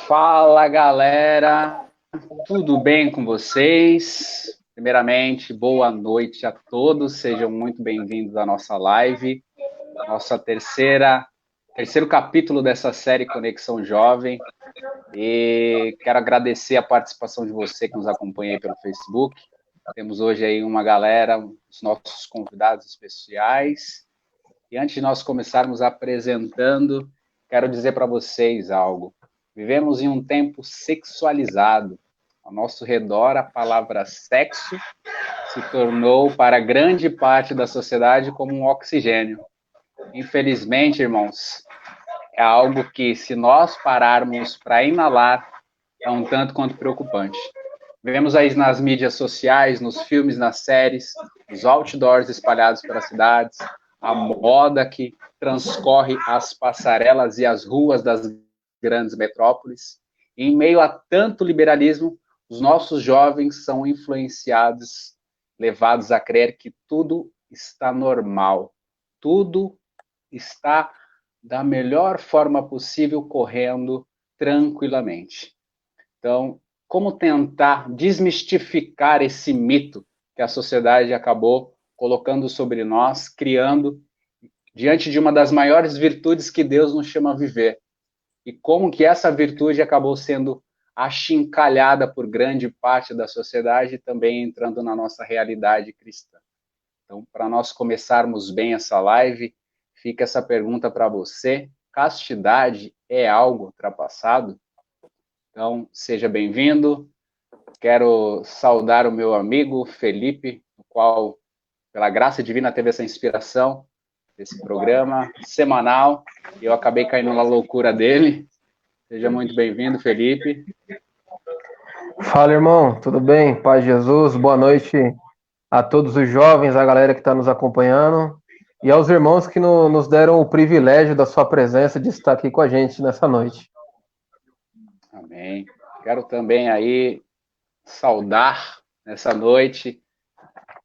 Fala, galera! Tudo bem com vocês? Primeiramente, boa noite a todos. Sejam muito bem-vindos à nossa live, nossa terceiro capítulo dessa série Conexão Jovem. E quero agradecer a participação de você que nos acompanha aí pelo Facebook. Temos hoje aí uma galera, os nossos convidados especiais. E antes de nós começarmos apresentando, quero dizer para vocês algo. Vivemos em um tempo sexualizado. Ao nosso redor, a palavra sexo se tornou, para grande parte da sociedade, como um oxigênio. Infelizmente, irmãos, é algo que, se nós pararmos para inalar, é um tanto quanto preocupante. Vemos aí nas mídias sociais, nos filmes, nas séries, os outdoors espalhados pelas cidades, a moda que transcorre as passarelas e as ruas das grandes metrópoles. E em meio a tanto liberalismo, os nossos jovens são influenciados, levados a crer que tudo está normal, tudo está da melhor forma possível, correndo tranquilamente. Então, como tentar desmistificar esse mito que a sociedade acabou colocando sobre nós, criando diante de uma das maiores virtudes que Deus nos chama a viver? E como que essa virtude acabou sendo achincalhada por grande parte da sociedade, também entrando na nossa realidade cristã. Então, para nós começarmos bem essa live, fica essa pergunta para você: castidade é algo ultrapassado? Então, seja bem-vindo. Quero saudar o meu amigo Felipe, o qual, pela graça divina, teve essa inspiração desse programa semanal, e eu acabei caindo na loucura dele. Seja muito bem-vindo, Felipe. Fala, irmão, tudo bem? Paz de Jesus, boa noite a todos os jovens, a galera que está nos acompanhando e aos irmãos que nos deram o privilégio da sua presença de estar aqui com a gente nessa noite. Amém. Quero também aí saudar nessa noite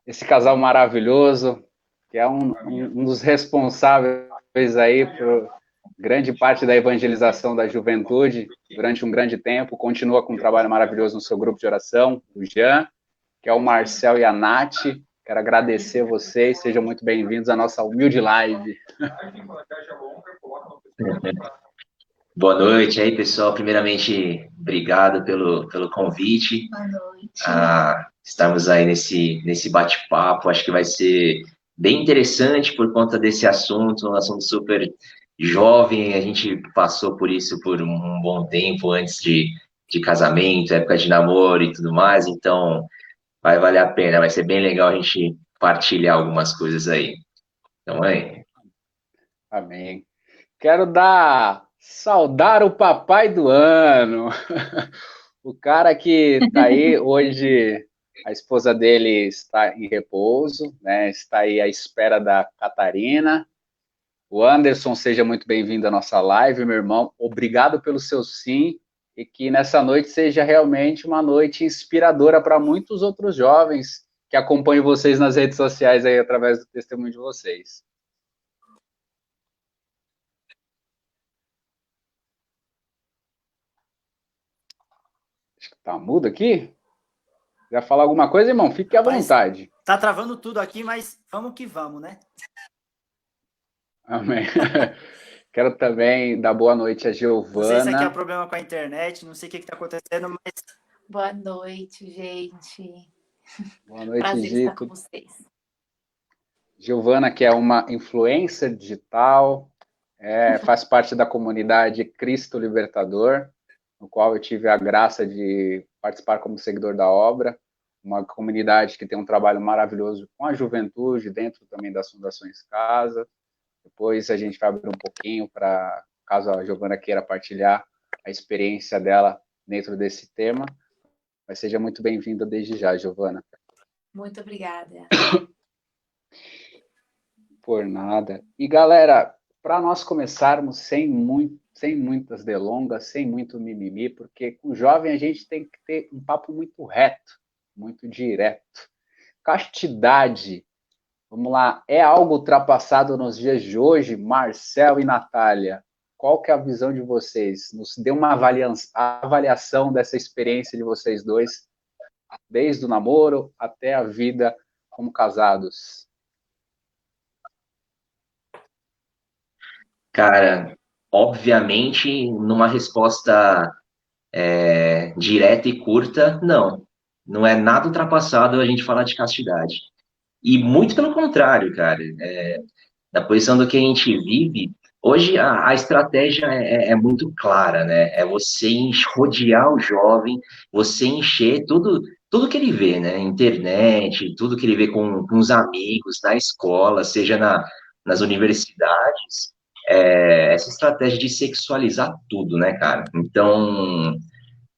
esse casal maravilhoso, que é um dos responsáveis aí por grande parte da evangelização da juventude durante um grande tempo, continua com um trabalho maravilhoso no seu grupo de oração, o Jean, que é o Marcel e a Nath. Quero agradecer vocês, sejam muito bem-vindos à nossa humilde live. Boa noite aí, pessoal. Primeiramente, obrigado pelo convite. Boa noite. Estamos aí nesse bate-papo. Acho que vai ser bem interessante por conta desse assunto, um assunto super jovem. A gente passou por isso por um bom tempo antes de casamento, época de namoro e tudo mais. Então, vai valer a pena. Vai ser bem legal a gente partilhar algumas coisas aí. Então, aí. Amém. Quero saudar o papai do ano. O cara que está aí hoje, a esposa dele está em repouso, né? Está aí à espera da Catarina. O Anderson, seja muito bem-vindo à nossa live, meu irmão. Obrigado pelo seu sim, e que nessa noite seja realmente uma noite inspiradora para muitos outros jovens que acompanham vocês nas redes sociais aí através do testemunho de vocês. Acho que tá mudo aqui. Quer falar alguma coisa, irmão? Fique à vontade. Tá travando tudo aqui, mas vamos que vamos, né? Amém. Quero também dar boa noite a Giovana. Não sei se aqui é problema com a internet, não sei o que está acontecendo, mas... Boa noite, gente. Boa noite, Prazer Gi. estar com vocês. Giovana, que é uma influencer digital, faz parte da comunidade Cristo Libertador, no qual eu tive a graça de participar como seguidor da obra, uma comunidade que tem um trabalho maravilhoso com a juventude, dentro também das Fundações Casa. Depois a gente vai abrir um pouquinho para, caso a Giovana queira partilhar a experiência dela dentro desse tema. Mas seja muito bem-vinda desde já, Giovana. Muito obrigada. Por nada. E, galera, para nós começarmos sem muitas delongas, sem muito mimimi, porque com o jovem a gente tem que ter um papo muito reto, muito direto. Castidade, vamos lá, é algo ultrapassado nos dias de hoje, Marcel e Natália? qual que é a visão de vocês? Nos dê uma avaliação dessa experiência de vocês dois, desde o namoro até a vida como casados. Cara, obviamente, numa resposta direta e curta, não. Não é nada ultrapassado a gente falar de castidade. E muito pelo contrário, cara. Na posição do que a gente vive, hoje a estratégia é muito clara, né? É você rodear o jovem, você encher tudo que ele vê, né? Internet, tudo que ele vê com os amigos, na escola, seja nas universidades, essa estratégia de sexualizar tudo, né, cara? Então,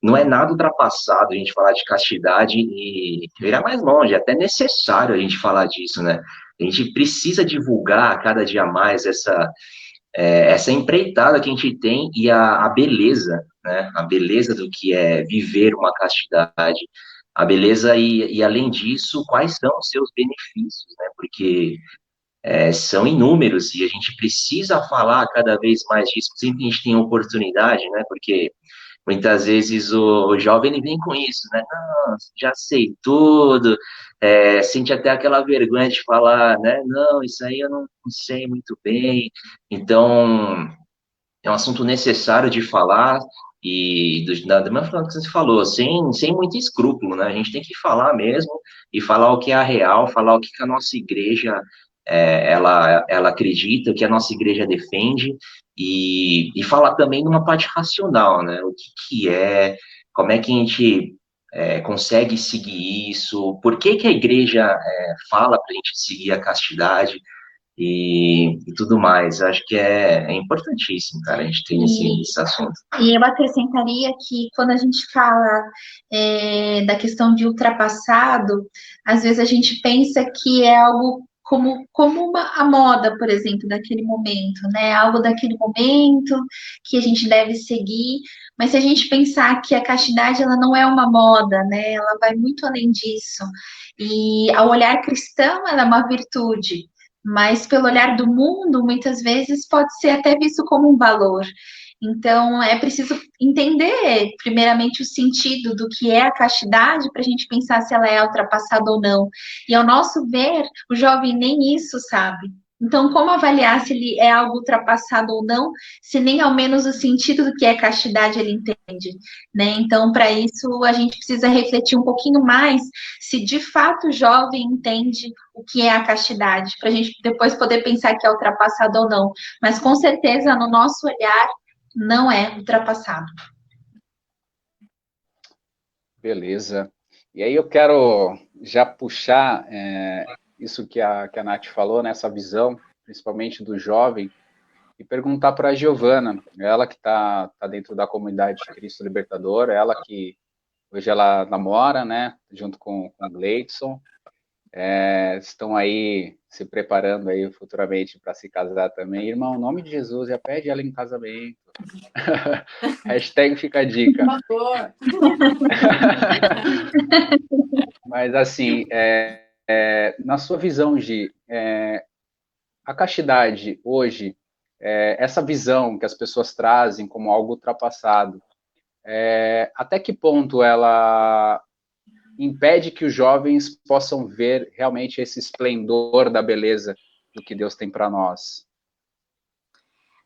não é nada ultrapassado a gente falar de castidade e virar mais longe, é até necessário a gente falar disso, né? A gente precisa divulgar cada dia mais essa empreitada que a gente tem e a beleza, né? A beleza do que é viver uma castidade, a beleza e além disso, quais são os seus benefícios, né? Porque são inúmeros e a gente precisa falar cada vez mais disso, sempre que a gente tem oportunidade, né? Porque muitas vezes o jovem ele vem com isso, né? Não, já sei tudo, sente até aquela vergonha de falar, né? Não, isso aí eu não sei muito bem. Então, é um assunto necessário de falar e da mesma forma que você falou, sem muito escrúpulo, né? A gente tem que falar mesmo e falar o que é a real, falar o que a nossa igreja ela acredita, o que a nossa igreja defende e falar também numa parte racional, né? O que é, como é que a gente consegue seguir isso, por que a igreja fala para a gente seguir a castidade, e tudo mais. Acho que é importantíssimo, cara, a gente ter esse assunto. E eu acrescentaria que quando a gente fala da questão de ultrapassado, às vezes a gente pensa que é algo como a moda, por exemplo, daquele momento, né? Algo daquele momento que a gente deve seguir. Mas se a gente pensar que a castidade ela não é uma moda, né? Ela vai muito além disso. E ao olhar cristão, ela é uma virtude. Mas pelo olhar do mundo, muitas vezes pode ser até visto como um valor. Então, é preciso entender, primeiramente, o sentido do que é a castidade para a gente pensar se ela é ultrapassada ou não. E, ao nosso ver, o jovem nem isso sabe. Então, como avaliar se ele é algo ultrapassado ou não, se nem ao menos o sentido do que é castidade ele entende, né? Então, para isso, a gente precisa refletir um pouquinho mais se de fato o jovem entende o que é a castidade, para a gente depois poder pensar que é ultrapassado ou não. Mas, com certeza, no nosso olhar, não é ultrapassado. Beleza. E aí eu quero já puxar isso que a Nath falou, né, essa visão, principalmente do jovem, e perguntar para a Giovana, ela que está dentro da comunidade Cristo Libertador, ela que hoje ela namora, né, junto com o Gleidson, estão aí se preparando aí futuramente para se casar também. Irmão, em nome de Jesus, já pede ela em casamento. Hashtag fica a dica. Por favor. Mas assim, na sua visão, Gi, a castidade hoje, essa visão que as pessoas trazem como algo ultrapassado, até que ponto ela impede que os jovens possam ver realmente esse esplendor da beleza do que Deus tem para nós?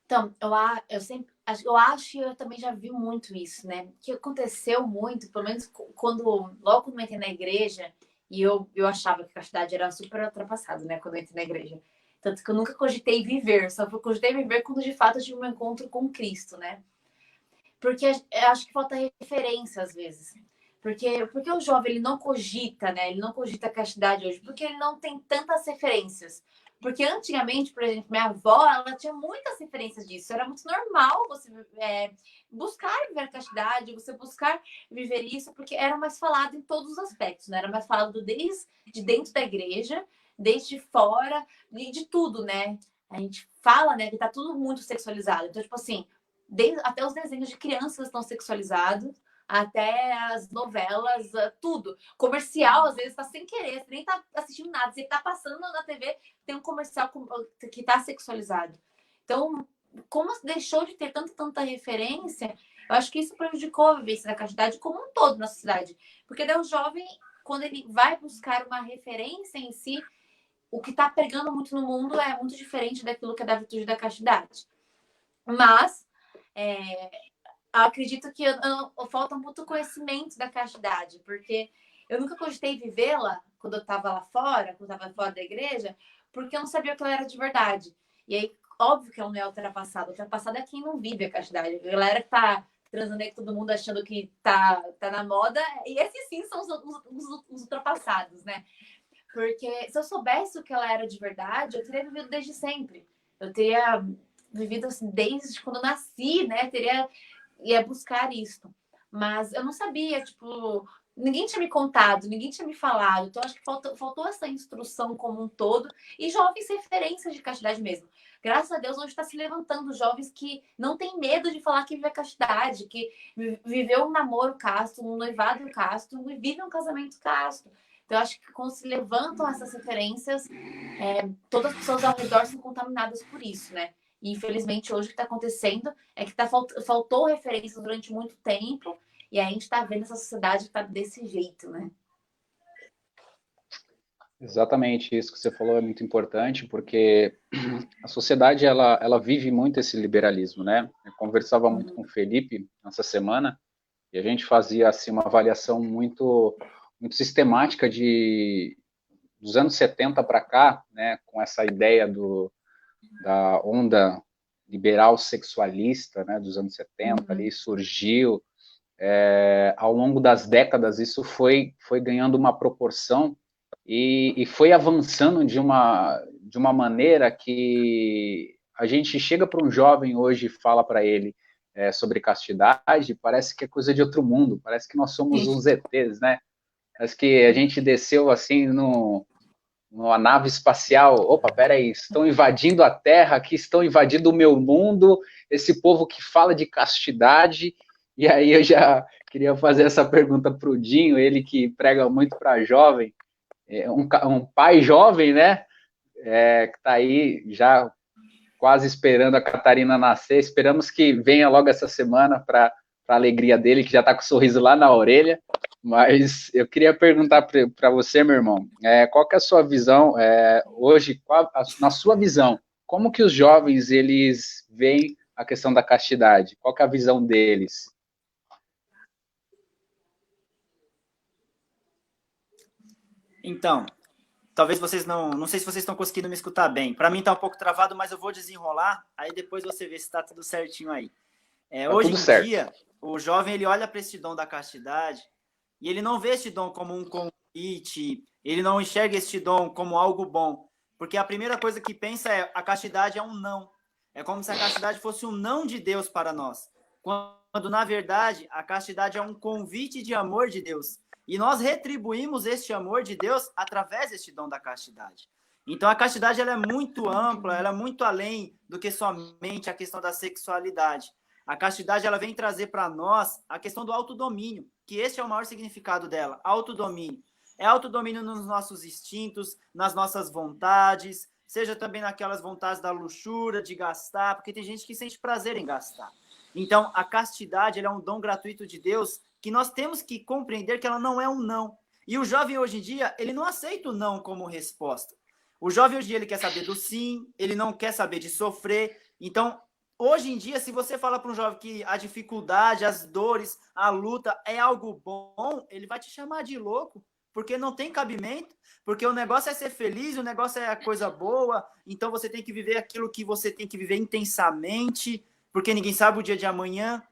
Então, eu acho e eu também já vi muito isso, né? Que aconteceu muito, pelo menos logo quando eu entrei na igreja, e eu achava que a castidade era super ultrapassada, né? Quando eu entrei na igreja. Tanto que eu nunca cogitei viver, só cogitei viver quando de fato eu tive um encontro com Cristo, né? Porque eu acho que falta referência às vezes. Porque o jovem ele não cogita, né? Ele não cogita a castidade hoje, porque ele não tem tantas referências. Porque antigamente, por exemplo, minha avó, ela tinha muitas referências disso. Era muito normal você buscar viver a castidade, você buscar viver isso, porque era mais falado em todos os aspectos, né? Era mais falado desde dentro da igreja, desde fora, de tudo, né? A gente fala, né, que tá tudo muito sexualizado. Então, tipo assim, até os desenhos de crianças estão sexualizados, até as novelas, tudo. Comercial, às vezes, tá sem querer, você nem tá assistindo nada. Você tá passando na TV, tem um comercial que tá sexualizado. Então, como deixou de ter tanta referência, eu acho que isso prejudicou a vivência da castidade como um todo na sociedade. Porque daí o jovem, quando ele vai buscar uma referência em si, o que está pegando muito no mundo é muito diferente daquilo que é da virtude da castidade. Mas acredito que falta muito conhecimento da castidade, porque eu nunca cogitei vivê-la quando eu estava lá fora, quando eu estava fora da igreja, porque eu não sabia o que ela era de verdade. E aí, óbvio que ela não é ultrapassada. Ultrapassada é quem não vive a castidade. A galera que tá transando aí com todo mundo achando que tá na moda, e esses sim são os ultrapassados, né? Porque se eu soubesse o que ela era de verdade, eu teria vivido desde sempre. Eu teria vivido assim desde quando eu nasci, né? Ia buscar isso. Mas eu não sabia, tipo, ninguém tinha me contado, ninguém tinha me falado. Então, acho que faltou essa instrução como um todo. E jovens referências de castidade mesmo. Graças a Deus, hoje está se levantando jovens que não têm medo de falar que vive a castidade, que viveu um namoro casto, um noivado casto, e vive um casamento casto. Então, eu acho que quando se levantam essas referências, todas as pessoas ao redor são contaminadas por isso, né? E, infelizmente, hoje o que está acontecendo é que faltou referências durante muito tempo, e aí a gente está vendo essa sociedade que está desse jeito, né? Exatamente, isso que você falou é muito importante, porque a sociedade, ela vive muito esse liberalismo, né? Eu conversava muito com o Felipe essa semana, e a gente fazia, assim, uma avaliação muito sistemática dos anos 70 para cá, né? Com essa ideia da onda liberal sexualista, né? Dos anos 70, ali surgiu. Ao longo das décadas, isso foi ganhando uma proporção e foi avançando de uma maneira que a gente chega para um jovem hoje e fala para ele sobre castidade, parece que é coisa de outro mundo, parece que nós somos uns ETs, né? Parece que a gente desceu assim numa nave espacial. Opa, peraí, estão invadindo a Terra, aqui estão invadindo o meu mundo, esse povo que fala de castidade. E aí eu já queria fazer essa pergunta para o Dinho, ele que prega muito para jovem, um pai jovem, né? Que está aí já quase esperando a Catarina nascer. Esperamos que venha logo essa semana para a alegria dele, que já está com o sorriso lá na orelha. Mas eu queria perguntar para você, meu irmão, qual que é a sua visão hoje, na sua visão, como que os jovens eles veem a questão da castidade? Qual que é a visão deles? Então, talvez vocês não sei se vocês estão conseguindo me escutar bem. Para mim está um pouco travado, mas eu vou desenrolar, aí depois você vê se está tudo certinho aí. Tá Hoje tudo em certo. dia, o jovem ele olha para esse dom da castidade e ele não vê esse dom como um convite, ele não enxerga esse dom como algo bom, porque a primeira coisa que pensa é a castidade é um não. É como se a castidade fosse um não de Deus para nós, quando na verdade a castidade é um convite de amor de Deus. E nós retribuímos este amor de Deus através deste dom da castidade. Então a castidade ela é muito ampla, ela é muito além do que somente a questão da sexualidade. A castidade ela vem trazer para nós a questão do autodomínio, que este é o maior significado dela, autodomínio. É autodomínio nos nossos instintos, nas nossas vontades, seja também naquelas vontades da luxúria, de gastar, porque tem gente que sente prazer em gastar. Então, a castidade ela é um dom gratuito de Deus que nós temos que compreender que ela não é um não. E o jovem hoje em dia, ele não aceita o não como resposta. O jovem hoje em dia, ele quer saber do sim, ele não quer saber de sofrer. Então, hoje em dia, se você fala para um jovem que a dificuldade, as dores, a luta é algo bom, ele vai te chamar de louco, porque não tem cabimento, porque o negócio é ser feliz, o negócio é a coisa boa, então você tem que viver aquilo que você tem que viver intensamente, porque ninguém sabe o dia de amanhã.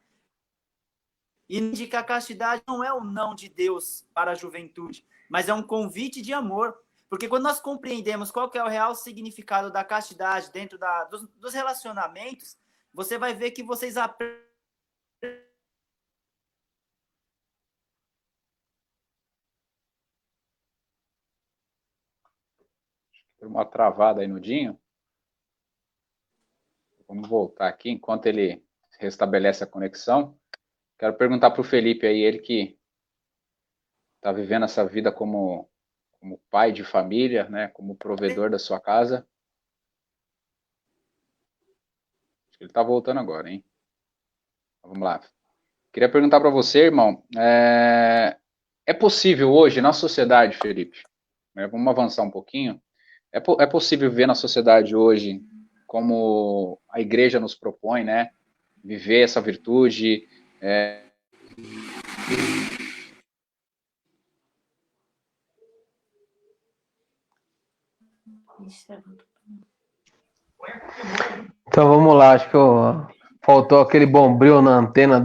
E indica a castidade não é o não de Deus para a juventude, mas é um convite de amor. Porque quando nós compreendemos qual que é o real significado da castidade dentro dos relacionamentos, você vai ver que vocês aprendem. Uma travada aí no Dinho. Vamos voltar aqui enquanto ele restabelece a conexão. Quero perguntar para o Felipe aí, ele que está vivendo essa vida como pai de família, né, como provedor da sua casa. Ele está voltando agora, hein? Vamos lá. Queria perguntar para você, irmão, é possível hoje na sociedade, Felipe, né, vamos avançar um pouquinho, é possível ver na sociedade hoje como a igreja nos propõe, né, viver essa virtude, Então vamos lá, acho que faltou aquele bombril na antena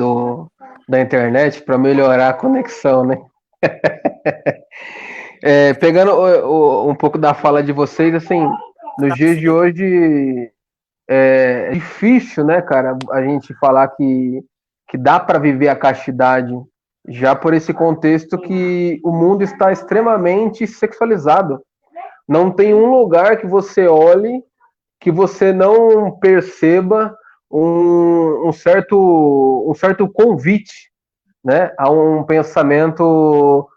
da internet para melhorar a conexão, né? Pegando um pouco da fala de vocês, assim, nos dias de hoje é difícil, né, cara, a gente falar que dá para viver a castidade, já por esse contexto que o mundo está extremamente sexualizado. Não tem um lugar que você olhe que você não perceba um certo convite, né, a um pensamento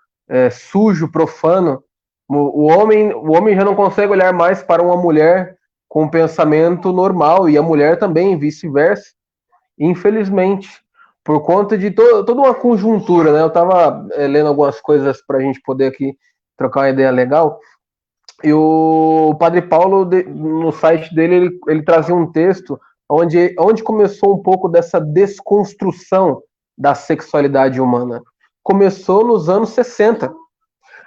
sujo, profano. O homem já não consegue olhar mais para uma mulher com um pensamento normal, e a mulher também, vice-versa, infelizmente, por conta de toda uma conjuntura, né? Eu estava lendo algumas coisas para a gente poder aqui trocar uma ideia legal, e o Padre Paulo, no site dele, ele trazia um texto onde começou um pouco dessa desconstrução da sexualidade humana. Começou nos anos 60,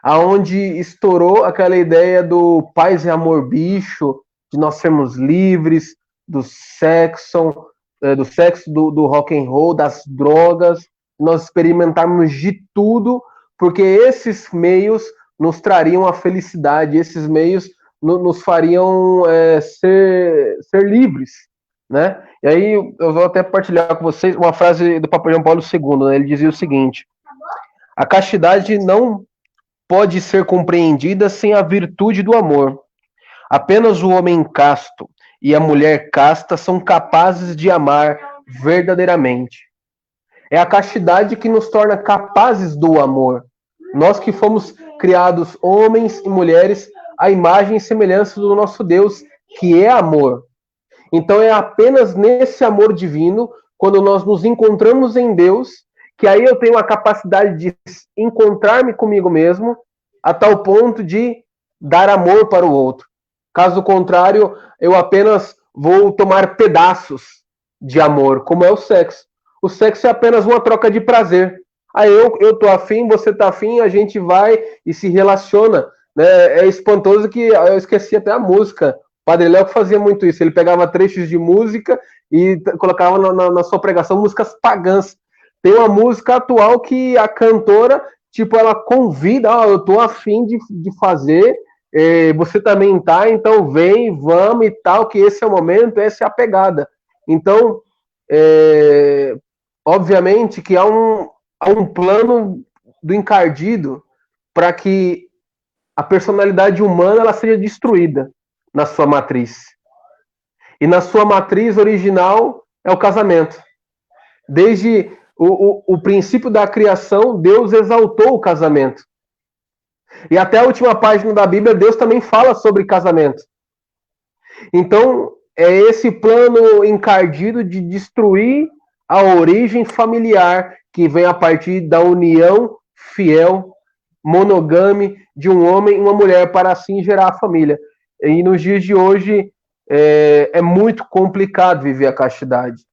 aonde estourou aquela ideia do paz e amor bicho, de nós sermos livres, do sexo, do rock and roll, das drogas, nós experimentarmos de tudo, porque esses meios nos trariam a felicidade, esses meios nos fariam ser livres, né? E aí eu vou até partilhar com vocês uma frase do Papa João Paulo II, né? Ele dizia o seguinte: a castidade não pode ser compreendida sem a virtude do amor. Apenas o homem casto e a mulher casta são capazes de amar verdadeiramente. É a castidade que nos torna capazes do amor. Nós que fomos criados homens e mulheres à imagem e semelhança do nosso Deus, que é amor. Então é apenas nesse amor divino, quando nós nos encontramos em Deus, que aí eu tenho a capacidade de encontrar-me comigo mesmo, a tal ponto de dar amor para o outro. Caso contrário, eu apenas vou tomar pedaços de amor, como é o sexo. O sexo é apenas uma troca de prazer. Aí eu tô afim, você tá afim, a gente vai e se relaciona. Né? É espantoso que eu esqueci até a música. O Padre Léo fazia muito isso. Ele pegava trechos de música e colocava na sua pregação músicas pagãs. Tem uma música atual que a cantora, tipo, ela convida, eu tô afim de fazer, você também tá, então vem, vamos e tal, que esse é o momento, essa é a pegada. Então, obviamente que há um plano do encardido para que a personalidade humana ela seja destruída na sua matriz. E na sua matriz original é o casamento. Desde o princípio da criação, Deus exaltou o casamento. E até a última página da Bíblia, Deus também fala sobre casamento. Então, é esse plano encardido de destruir a origem familiar que vem a partir da união fiel, monogame, de um homem e uma mulher para assim gerar a família. E nos dias de hoje é muito complicado viver a castidade.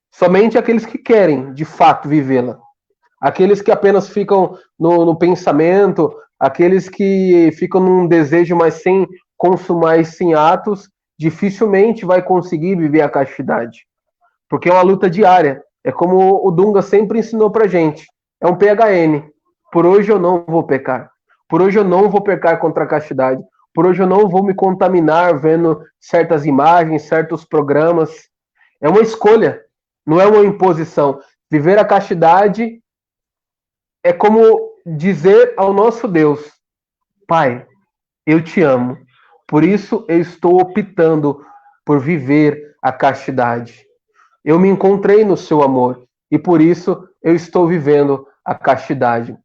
Somente aqueles que querem, de fato, vivê-la. Aqueles que apenas ficam no pensamento, aqueles que ficam num desejo, mas sem consumar e sem atos, dificilmente vai conseguir viver a castidade. Porque é uma luta diária. É como o Dunga sempre ensinou pra gente. É um PHN. Por hoje eu não vou pecar. Por hoje eu não vou pecar contra a castidade. Por hoje eu não vou me contaminar vendo certas imagens, certos programas. É uma escolha, não é uma imposição. Viver a castidade é como dizer ao nosso Deus: Pai, eu te amo. Por isso eu estou optando por viver a castidade. Eu me encontrei no seu amor e por isso eu estou vivendo a castidade.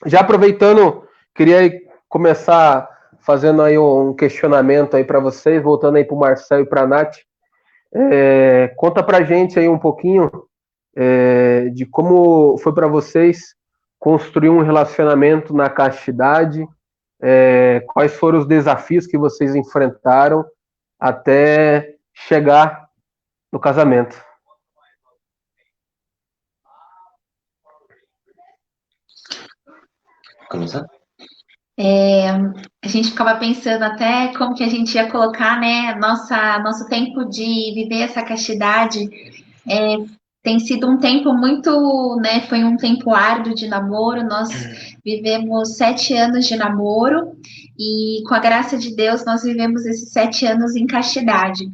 Já aproveitando, queria começar fazendo aí um questionamento aí para vocês, voltando aí para o Marcel e para a Nath. Conta pra gente aí um pouquinho de como foi para vocês construir um relacionamento na castidade, quais foram os desafios que vocês enfrentaram até chegar no casamento. Começar? A gente ficava pensando até como que a gente ia colocar, né, nosso tempo de viver essa castidade. Tem sido um tempo muito, né, foi um tempo árduo de namoro. Nós vivemos 7 anos de namoro e, com a graça de Deus, nós vivemos esses 7 anos em castidade.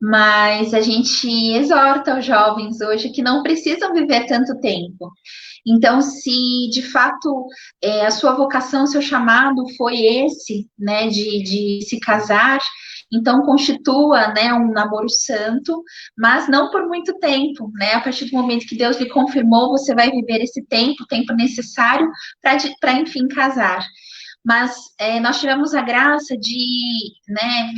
Mas a gente exorta os jovens hoje que não precisam viver tanto tempo. Então, se de fato a sua vocação, seu chamado foi esse, né, de se casar, então constitua, né, um namoro santo, mas não por muito tempo, né? A partir do momento que Deus lhe confirmou, você vai viver esse tempo, o tempo necessário para enfim casar. Mas nós tivemos a graça de, né,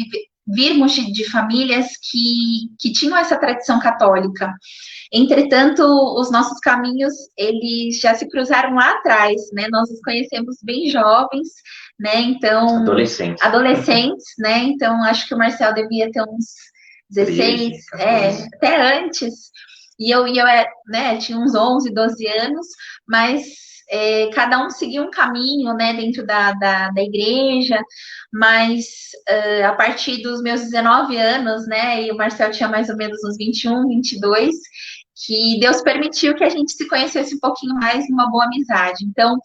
virmos de famílias que tinham essa tradição católica. Entretanto, os nossos caminhos, eles já se cruzaram lá atrás, né? Nós nos conhecemos bem jovens, né? Então, adolescentes, né? Então, acho que o Marcel devia ter uns 16, 13, até antes. E eu né, tinha uns 11, 12 anos, mas cada um seguia um caminho, né, dentro da igreja, mas a partir dos meus 19 anos, né, e o Marcel tinha mais ou menos uns 21, 22, que Deus permitiu que a gente se conhecesse um pouquinho mais numa boa amizade. Então,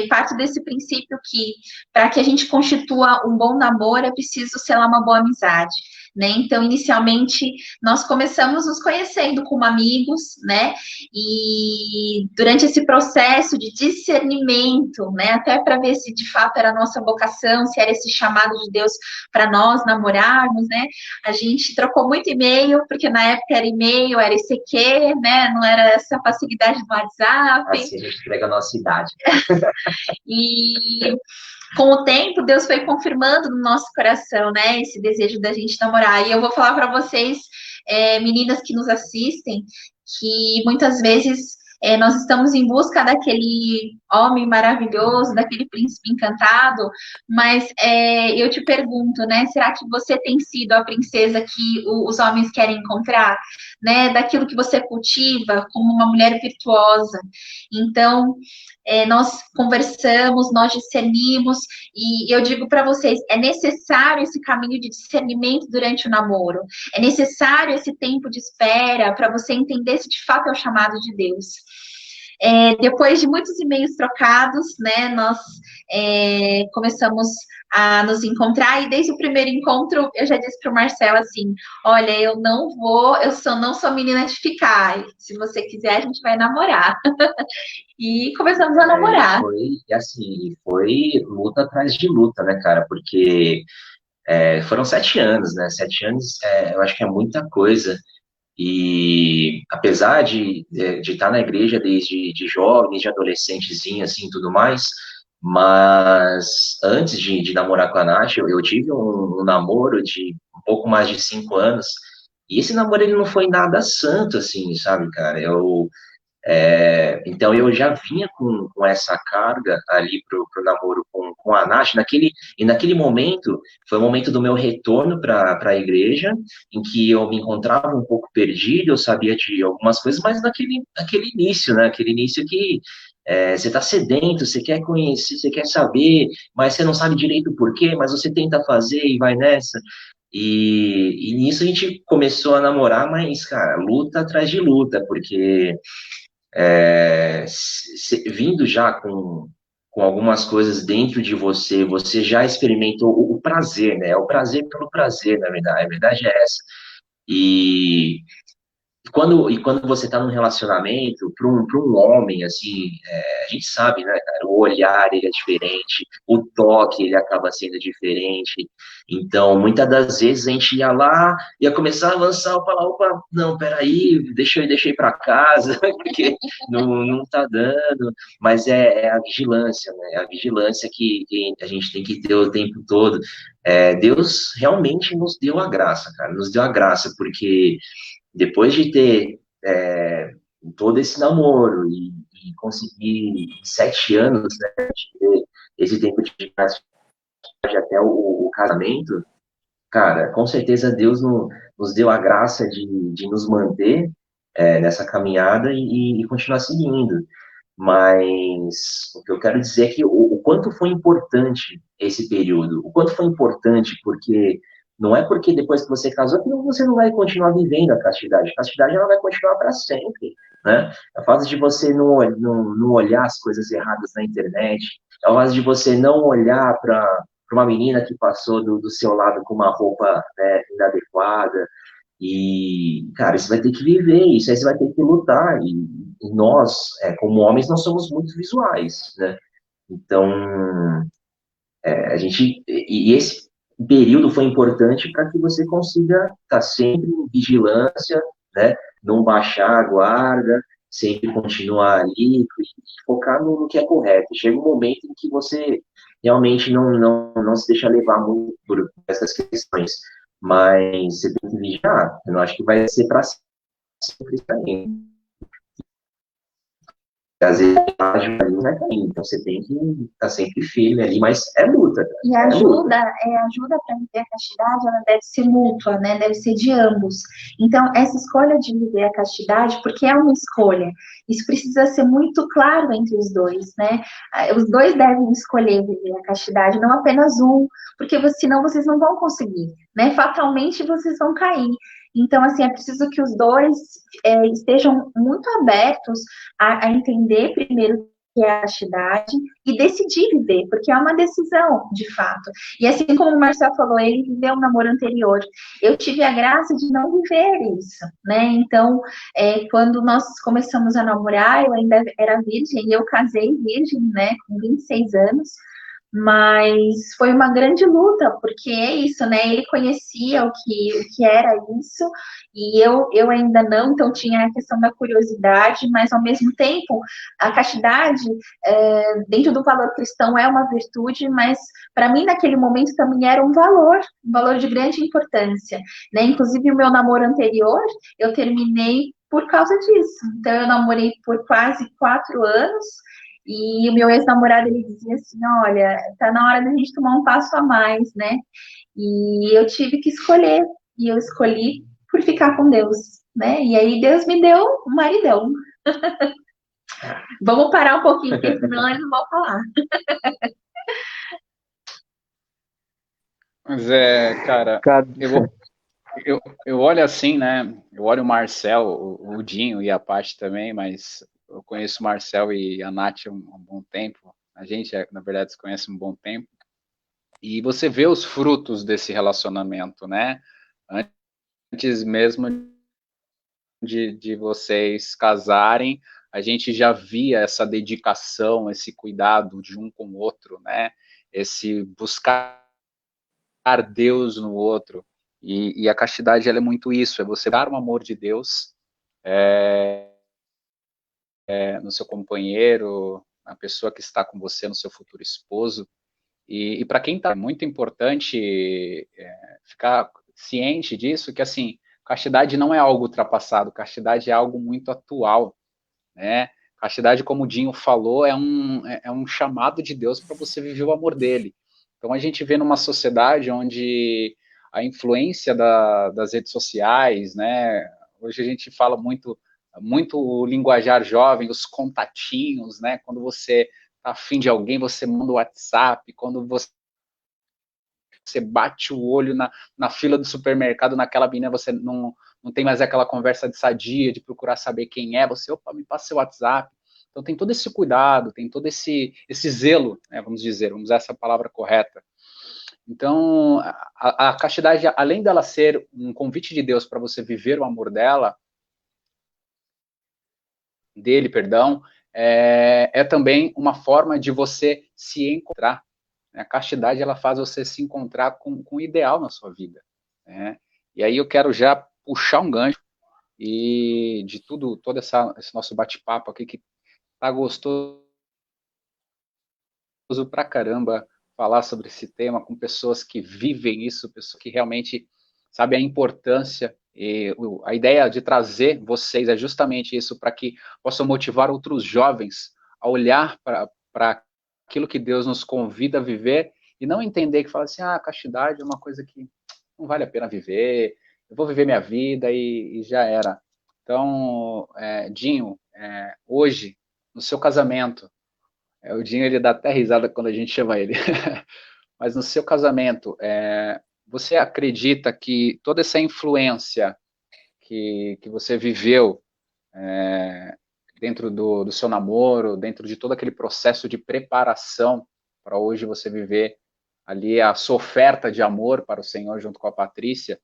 parto desse princípio que, para que a gente constitua um bom namoro, é preciso selar uma boa amizade. Né? Então, inicialmente, nós começamos nos conhecendo como amigos, né? E durante esse processo de discernimento, né? Até para ver se de fato era a nossa vocação, se era esse chamado de Deus para nós namorarmos, né? A gente trocou muito e-mail, porque na época era e-mail, era ICQ, né? Não era essa facilidade do WhatsApp. Assim a gente entrega a nossa idade. E com o tempo, Deus foi confirmando no nosso coração, né, esse desejo da gente namorar. E eu vou falar para vocês, meninas que nos assistem, que muitas vezes nós estamos em busca daquele homem maravilhoso, daquele príncipe encantado, mas eu te pergunto, né, será que você tem sido a princesa que os homens querem encontrar? Né, daquilo que você cultiva como uma mulher virtuosa. Então, nós conversamos, nós discernimos, e eu digo para vocês, é necessário esse caminho de discernimento durante o namoro, é necessário esse tempo de espera para você entender se de fato é o chamado de Deus. Depois de muitos e-mails trocados, né, nós começamos a nos encontrar, e desde o primeiro encontro eu já disse para o Marcelo assim, olha, eu não sou menina de ficar, se você quiser a gente vai namorar. E começamos a namorar. Foi luta atrás de luta, né, cara, porque foram 7 anos, né, 7 anos eu acho que é muita coisa. E apesar de estar na igreja desde de jovem, de adolescentezinho, assim, tudo mais, mas antes de namorar com a Nath, eu tive um namoro de um pouco mais de 5 anos, e esse namoro ele não foi nada santo, assim, sabe, cara? Então eu já vinha com essa carga ali pro namoro com a Nath, naquele momento, foi o momento do meu retorno para a igreja, em que eu me encontrava um pouco perdido, eu sabia de algumas coisas, mas naquele início, né, aquele início que você está sedento, você quer conhecer, você quer saber, mas você não sabe direito o porquê, mas você tenta fazer e vai nessa. E nisso a gente começou a namorar, mas, cara, luta atrás de luta, porque vindo já com algumas coisas dentro de você, você já experimentou o prazer, né? É o prazer pelo prazer, na verdade. A verdade é essa. E quando você está num relacionamento, para um homem, assim, a gente sabe, né, cara, o olhar, ele é diferente, o toque, ele acaba sendo diferente. Então, muitas das vezes a gente ia lá, ia começar a avançar, eu falava, opa, não, peraí, deixa eu ir para casa, porque não tá dando. Mas é a vigilância, né, é a vigilância que a gente tem que ter o tempo todo. Deus realmente nos deu a graça, cara, nos deu a graça, porque depois de ter todo esse namoro e conseguir em 7 anos, né, de ter esse tempo de até o casamento, cara, com certeza Deus nos deu a graça de nos manter nessa caminhada e continuar seguindo. Mas o que eu quero dizer é que o quanto foi importante esse período, o quanto foi importante, porque não é porque depois que você casou que você não vai continuar vivendo a castidade. A castidade ela vai continuar para sempre, né? É o fato de você não olhar as coisas erradas na internet, é o fato de você não olhar para uma menina que passou do seu lado com uma roupa, né, inadequada, e, cara, você vai ter que viver isso, aí você vai ter que lutar. E nós, como homens, nós somos muito visuais, né? Então, a gente. E esse período foi importante para que você consiga estar sempre em vigilância, né? Não baixar a guarda, sempre continuar ali e focar no que é correto. Chega um momento em que você realmente não se deixa levar muito por essas questões, mas você tem que vigiar. Eu não acho que vai ser para sempre isso aí. Às vezes ali vai cair, então você tem que estar sempre firme ali, mas é luta, cara. E a ajuda para viver a castidade, ela deve ser mútua, né? Deve ser de ambos. Então, essa escolha de viver a castidade, porque é uma escolha, isso precisa ser muito claro entre os dois, né? Os dois devem escolher viver a castidade, não apenas um, porque senão vocês não vão conseguir, né? Fatalmente vocês vão cair. Então, assim, é preciso que os dois estejam muito abertos a entender primeiro o que é a castidade e decidir viver, porque é uma decisão, de fato. E assim como o Marcel falou, ele viveu um namoro anterior. Eu tive a graça de não viver isso, né? Então, quando nós começamos a namorar, eu ainda era virgem, e eu casei virgem, né, com 26 anos, mas foi uma grande luta, porque é isso, né? Ele conhecia o que era isso, e eu ainda não, então tinha a questão da curiosidade, mas ao mesmo tempo, a castidade, dentro do valor cristão, é uma virtude, mas para mim, naquele momento, também era um valor de grande importância, né? Inclusive, o meu namoro anterior, eu terminei por causa disso. Então, eu namorei por quase 4 anos. E o meu ex-namorado, ele dizia assim, olha, tá na hora da gente tomar um passo a mais, né? E eu tive que escolher, e eu escolhi por ficar com Deus, né? E aí Deus me deu um maridão. Vamos parar um pouquinho, porque senão eles não vão falar. Mas cara, eu olho assim, né? Eu olho o Marcel, o Dinho e a Paty também, mas eu conheço o Marcel e a Nath há um bom tempo. A gente, na verdade, se conhece há um bom tempo. E você vê os frutos desse relacionamento, né? Antes mesmo de vocês casarem, a gente já via essa dedicação, esse cuidado de um com o outro, né? Esse buscar Deus no outro. E a castidade, ela é muito isso, é você dar o amor de Deus no seu companheiro, na pessoa que está com você, no seu futuro esposo. E para quem está, é muito importante ficar ciente disso, que assim, castidade não é algo ultrapassado, castidade é algo muito atual, né? Castidade, como o Dinho falou, é um chamado de Deus para você viver o amor dele. Então a gente vê numa sociedade onde a influência das redes sociais, né? Hoje a gente fala muito o linguajar jovem, os contatinhos, né? Quando você tá afim de alguém, você manda o WhatsApp, quando você bate o olho na fila do supermercado, naquela menina, você não tem mais aquela conversa de sadia, de procurar saber quem é, você, opa, me passa seu WhatsApp. Então tem todo esse cuidado, tem todo esse zelo, né, vamos usar essa palavra correta. Então, a castidade, além dela ser um convite de Deus para você viver o amor dela, dele, perdão, é também uma forma de você se encontrar. A castidade, ela faz você se encontrar com o ideal na sua vida, né? E aí eu quero já puxar um gancho e de todo esse nosso bate-papo aqui, que tá gostoso pra caramba falar sobre esse tema com pessoas que vivem isso, pessoas que realmente sabem a importância. E a ideia de trazer vocês é justamente isso, para que possam motivar outros jovens a olhar para aquilo que Deus nos convida a viver e não entender que fala assim, a castidade é uma coisa que não vale a pena viver, eu vou viver minha vida e já era. Então, Dinho, hoje, no seu casamento, o Dinho, ele dá até risada quando a gente chama ele. Mas no seu casamento, você acredita que toda essa influência que você viveu dentro do seu namoro, dentro de todo aquele processo de preparação para hoje você viver ali a sua oferta de amor para o Senhor junto com a Patrícia,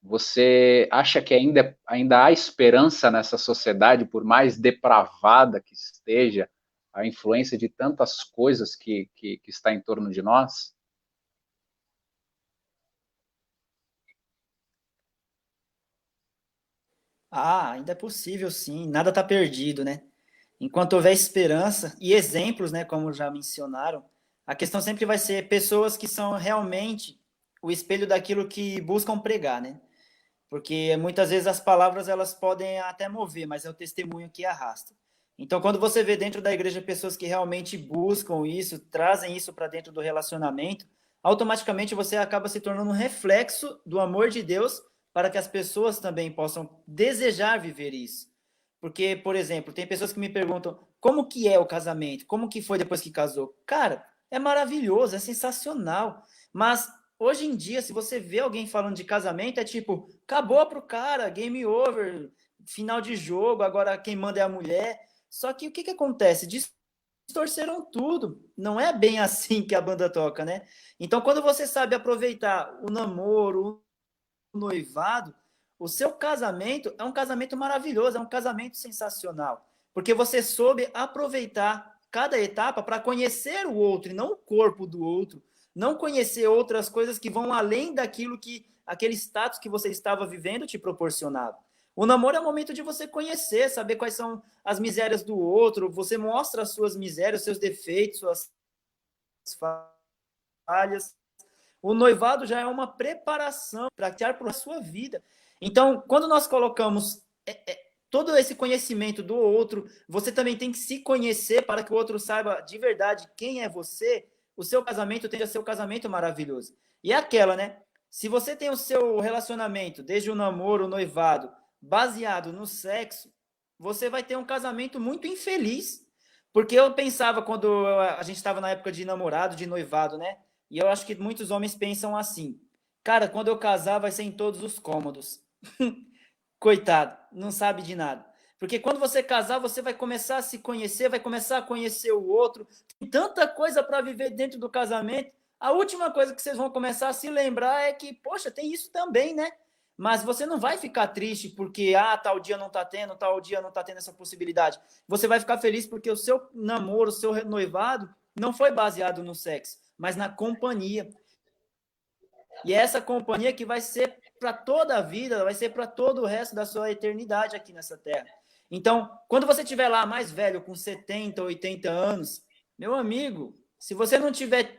você acha que ainda há esperança nessa sociedade, por mais depravada que esteja, a influência de tantas coisas que está em torno de nós? Ah, ainda é possível, sim. Nada está perdido, né? Enquanto houver esperança e exemplos, né, como já mencionaram, a questão sempre vai ser pessoas que são realmente o espelho daquilo que buscam pregar, né? Porque muitas vezes as palavras elas podem até mover, mas é o testemunho que arrasta. Então, quando você vê dentro da igreja pessoas que realmente buscam isso, trazem isso para dentro do relacionamento, automaticamente você acaba se tornando um reflexo do amor de Deus para que as pessoas também possam desejar viver isso. Porque, por exemplo, tem pessoas que me perguntam como que é o casamento, como que foi depois que casou. Cara, é maravilhoso, é sensacional, mas hoje em dia, se você vê alguém falando de casamento, é tipo, acabou pro cara, game over, final de jogo, agora quem manda é a mulher. Só que o que acontece? Distorceram tudo. Não é bem assim que a banda toca, né? Então, quando você sabe aproveitar o namoro, o noivado, o seu casamento é um casamento maravilhoso, é um casamento sensacional. Porque você soube aproveitar cada etapa para conhecer o outro e não o corpo do outro, não conhecer outras coisas que vão além daquilo que aquele status que você estava vivendo te proporcionava. O namoro é o momento de você conhecer, saber quais são as misérias do outro, você mostra as suas misérias, seus defeitos, suas falhas. O noivado já é uma preparação para criar para a sua vida. Então, quando nós colocamos todo esse conhecimento do outro, você também tem que se conhecer para que o outro saiba de verdade quem é você, o seu casamento tende a ser um casamento maravilhoso. E é aquela, né? Se você tem o seu relacionamento, desde o namoro, o noivado, baseado no sexo, você vai ter um casamento muito infeliz. Porque eu pensava, quando a gente estava na época de namorado, de noivado, né? E eu acho que muitos homens pensam assim: cara, quando eu casar vai ser em todos os cômodos. Coitado, não sabe de nada. Porque quando você casar, você vai começar a se conhecer, vai começar a conhecer o outro. Tem tanta coisa para viver dentro do casamento. A última coisa que vocês vão começar a se lembrar é que, poxa, tem isso também, né? Mas você não vai ficar triste porque, tal dia não tá tendo, tal dia não tá tendo essa possibilidade. Você vai ficar feliz porque o seu namoro, o seu noivado não foi baseado no sexo, mas na companhia. E é essa companhia que vai ser para toda a vida, vai ser para todo o resto da sua eternidade aqui nessa terra. Então, quando você estiver lá mais velho, com 70, 80 anos, meu amigo, se você não tiver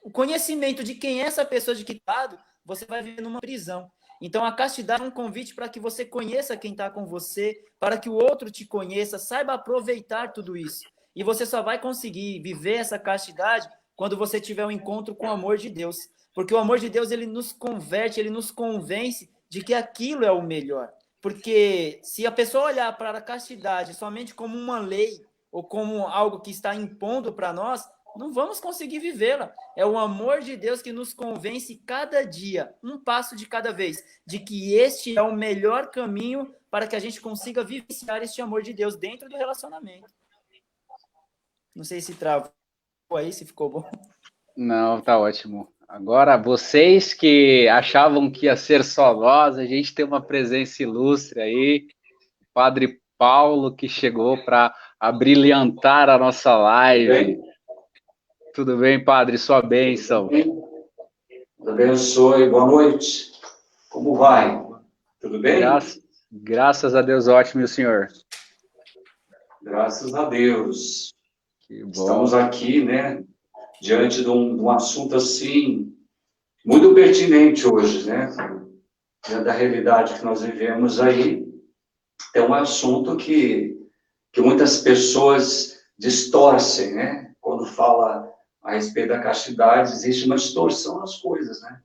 o conhecimento de quem é essa pessoa de que lado, você vai viver numa prisão. Então, a castidade é um convite para que você conheça quem está com você, para que o outro te conheça, saiba aproveitar tudo isso. E você só vai conseguir viver essa castidade quando você tiver um encontro com o amor de Deus. Porque o amor de Deus, ele nos converte, ele nos convence de que aquilo é o melhor. Porque se a pessoa olhar para a castidade somente como uma lei ou como algo que está impondo para nós, não vamos conseguir vivê-la. É o amor de Deus que nos convence cada dia, um passo de cada vez, de que este é o melhor caminho para que a gente consiga vivenciar este amor de Deus dentro do relacionamento. Não sei se travou aí, se ficou bom. Não, tá ótimo. Agora, vocês que achavam que ia ser só nós, a gente tem uma presença ilustre aí, o Padre Paulo, que chegou para abrilhantar a nossa live. Tudo bem, padre? Sua bênção. Deus abençoe. Boa noite. Como vai? Tudo bem? Graças a Deus, ótimo, e o senhor? Graças a Deus. Que bom. Estamos aqui, né, diante de um assunto assim, muito pertinente hoje, né? Diante da realidade que nós vivemos aí, é um assunto que muitas pessoas distorcem, né? Quando fala a respeito da castidade, existe uma distorção nas coisas, né?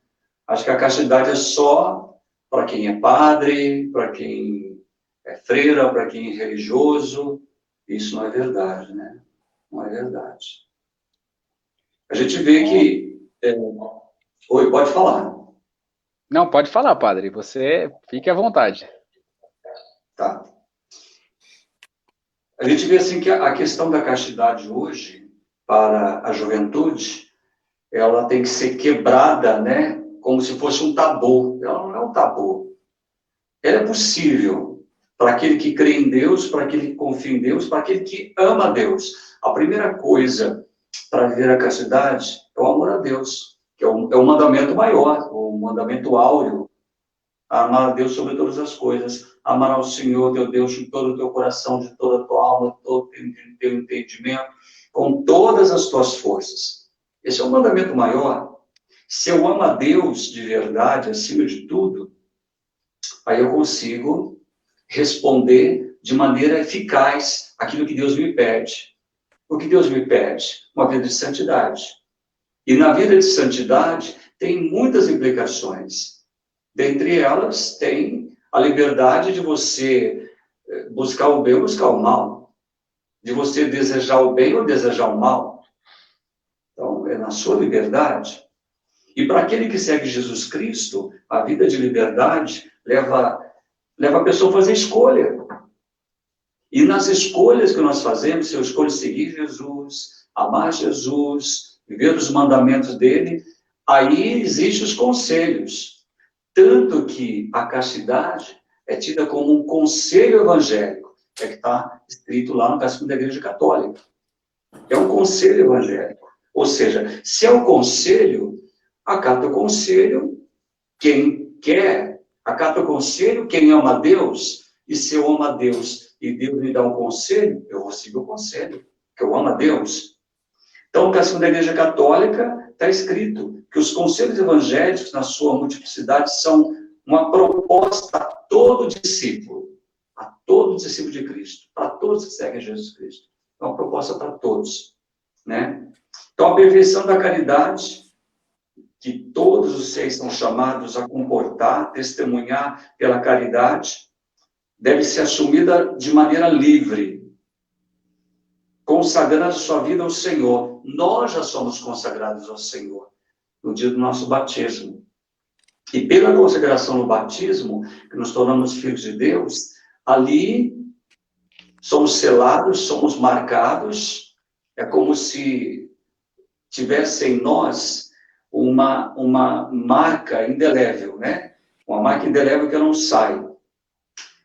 Acho que a castidade é só para quem é padre, para quem é freira, para quem é religioso. Isso não é verdade, né? Não é verdade. A gente vê que... Oi, pode falar. Não, pode falar, padre. Você fique à vontade. Tá. A gente vê assim que a questão da castidade hoje, para a juventude, ela tem que ser quebrada, né? Como se fosse um tabu. Ela não é um tabu. Ela é possível para aquele que crê em Deus, para aquele que confia em Deus, para aquele que ama a Deus. A primeira coisa para viver a castidade é o amor a Deus, que é o mandamento maior, o mandamento áureo. Amar a Deus sobre todas as coisas. Amar ao Senhor, teu Deus, de todo o teu coração, de toda a tua alma, de todo o teu entendimento, com todas as tuas forças. Esse é o mandamento maior. Se eu amo a Deus de verdade, acima de tudo, aí eu consigo responder de maneira eficaz aquilo que Deus me pede. O que Deus me pede? Uma vida de santidade. E na vida de santidade tem muitas implicações. Dentre elas, tem a liberdade de você buscar o bem ou buscar o mal. De você desejar o bem ou desejar o mal. Então, é na sua liberdade. E para aquele que segue Jesus Cristo, a vida de liberdade leva a pessoa a fazer escolha. E nas escolhas que nós fazemos, se eu escolho seguir Jesus, amar Jesus, viver os mandamentos dele, aí existem os conselhos. Tanto que a castidade é tida como um conselho evangélico, que está escrito lá no Catecismo da Igreja Católica. É um conselho evangélico. Ou seja, se é um conselho, acata o conselho quem quer, acata o conselho quem ama a Deus, e se eu amo a Deus e Deus me dá um conselho, eu vou seguir o conselho, porque eu amo a Deus. Então, no Catecismo da Igreja Católica está escrito que os conselhos evangélicos, na sua multiplicidade, são uma proposta a todo discípulo de Cristo, para todos que seguem Jesus Cristo. É uma proposta para todos, né? Então, a perfeição da caridade, que todos os seres são chamados a comportar, testemunhar pela caridade, deve ser assumida de maneira livre, consagrando a sua vida ao Senhor. Nós já somos consagrados ao Senhor no dia do nosso batismo. E pela consagração no batismo, que nos tornamos filhos de Deus, ali somos selados, somos marcados, é como se tivesse em nós uma marca indelével, né? Uma marca indelével que não sai.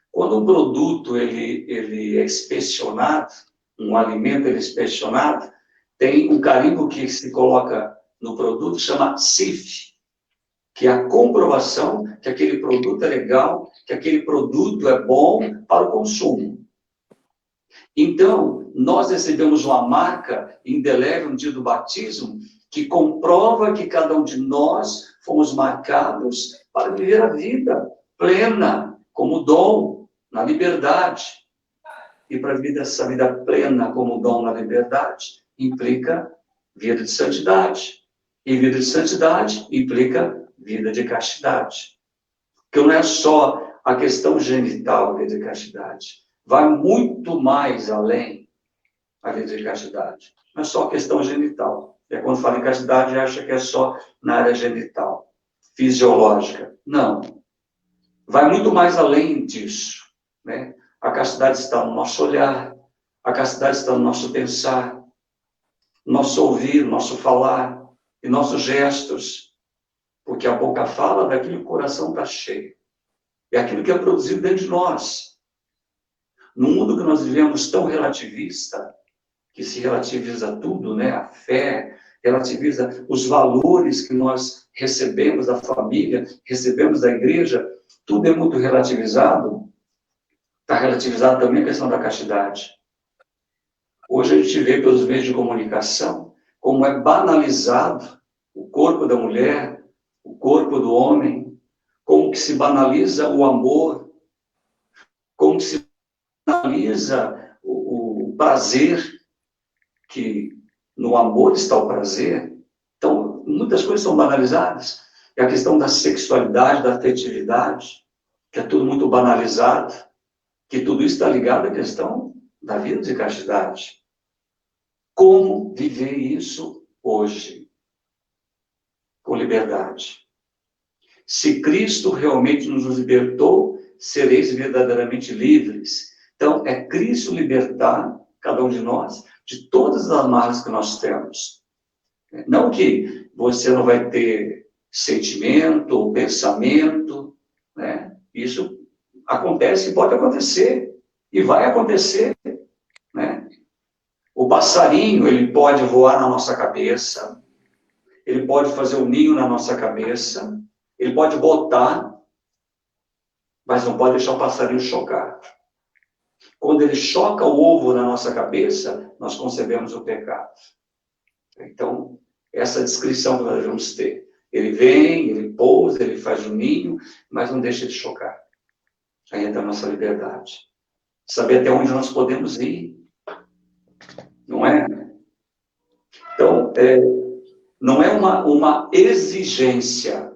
Quando um produto ele é inspecionado, um alimento ele é inspecionado, tem um carimbo que se coloca no produto, chama CIF, que é a comprovação que aquele produto é legal, que aquele produto é bom para o consumo. Então, nós recebemos uma marca indelével no dia do batismo, que comprova que cada um de nós fomos marcados para viver a vida plena, como dom, na liberdade. E para viver essa vida plena como dom na liberdade, implica vida de santidade. E vida de santidade implica vida de castidade. Que não é só a questão genital, a vida de castidade. Vai muito mais além a vida de castidade. Não é só a questão genital. E quando fala em castidade, acha que é só na área genital, fisiológica. Não. Vai muito mais além disso, né? A castidade está no nosso olhar, a castidade está no nosso pensar, no nosso ouvir, no nosso falar, e nossos gestos. Porque a boca fala daquilo que o coração está cheio. É aquilo que é produzido dentro de nós. No mundo que nós vivemos tão relativista, que se relativiza tudo, né? A fé, relativiza os valores que nós recebemos da família, recebemos da igreja, tudo é muito relativizado. Está relativizado também a questão da castidade. Hoje a gente vê pelos meios de comunicação como é banalizado o corpo da mulher, o corpo do homem, como que se banaliza o amor, como que se banaliza o prazer, que no amor está o prazer. Então, muitas coisas são banalizadas. E a questão da sexualidade, da afetividade, que é tudo muito banalizado, que tudo isso está ligado à questão da vida de castidade. Como viver isso hoje? Com liberdade. Se Cristo realmente nos libertou, sereis verdadeiramente livres. Então, é Cristo libertar cada um de nós de todas as amarras que nós temos. Não que você não vai ter sentimento ou pensamento, né? Isso acontece e pode acontecer, e vai acontecer, né? O passarinho, ele pode voar na nossa cabeça, ele pode fazer um ninho na nossa cabeça, ele pode botar, mas não pode deixar o passarinho chocar. Quando ele choca o ovo na nossa cabeça, nós concebemos o pecado. Então, essa descrição que nós devemos ter. Ele vem, ele pousa, ele faz um ninho, mas não deixa de chocar. Aí entra a nossa liberdade. Saber até onde nós podemos ir. Não é? Então, não é uma exigência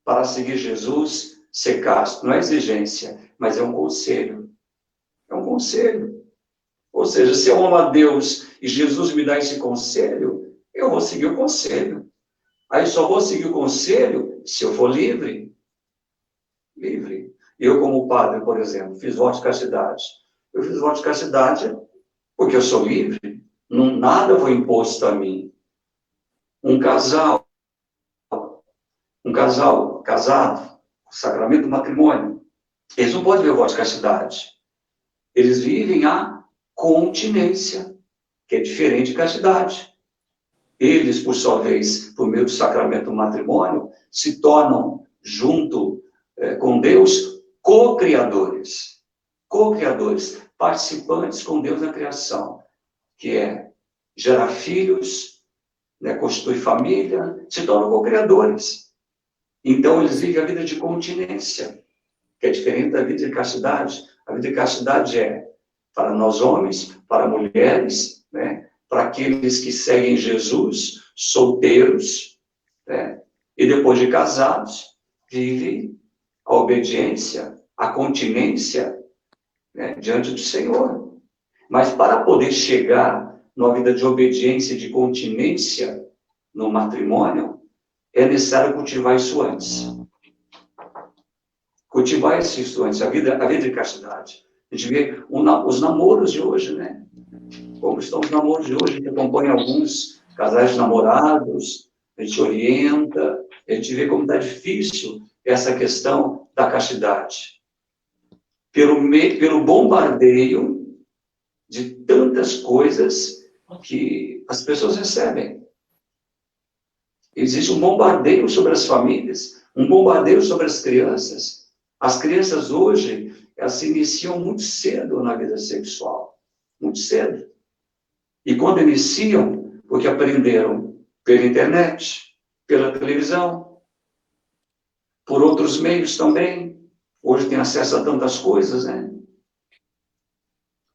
para seguir Jesus, ser casto. Não é exigência, mas é um conselho. É um conselho. Ou seja, se eu amo a Deus e Jesus me dá esse conselho, eu vou seguir o conselho. Aí só vou seguir o conselho se eu for livre. Livre. Eu, como padre, por exemplo, fiz voto de castidade. Eu fiz voto de castidade porque eu sou livre. Nada foi imposto a mim. Um casal casado, o sacramento do matrimônio, eles não podem ver o voto de castidade. Eles vivem a continência, que é diferente de castidade. Eles, por sua vez, por meio do sacramento do matrimônio, se tornam, junto com Deus, co-criadores. Co-criadores, participantes com Deus na criação, que é gerar filhos, né, constituir família, se tornam co-criadores. Então, eles vivem a vida de continência, que é diferente da vida de castidade. A vida de castidade é para nós homens, para mulheres, né, para aqueles que seguem Jesus, solteiros, né, e depois de casados, vivem a obediência, a continência, né, diante do Senhor. Mas para poder chegar numa vida de obediência e de continência no matrimônio, é necessário cultivar isso antes. Cultivar isso antes, a vida de castidade. A gente vê os namoros de hoje, né? Como estão os namoros de hoje, a gente acompanha alguns casais namorados, a gente orienta, a gente vê como está difícil essa questão da castidade. Pelo bombardeio de tantas coisas que as pessoas recebem. Existe um bombardeio sobre as famílias, um bombardeio sobre as crianças. As crianças hoje, elas se iniciam muito cedo na vida sexual. Muito cedo. E quando iniciam, porque aprenderam pela internet, pela televisão, por outros meios também. Hoje tem acesso a tantas coisas, né?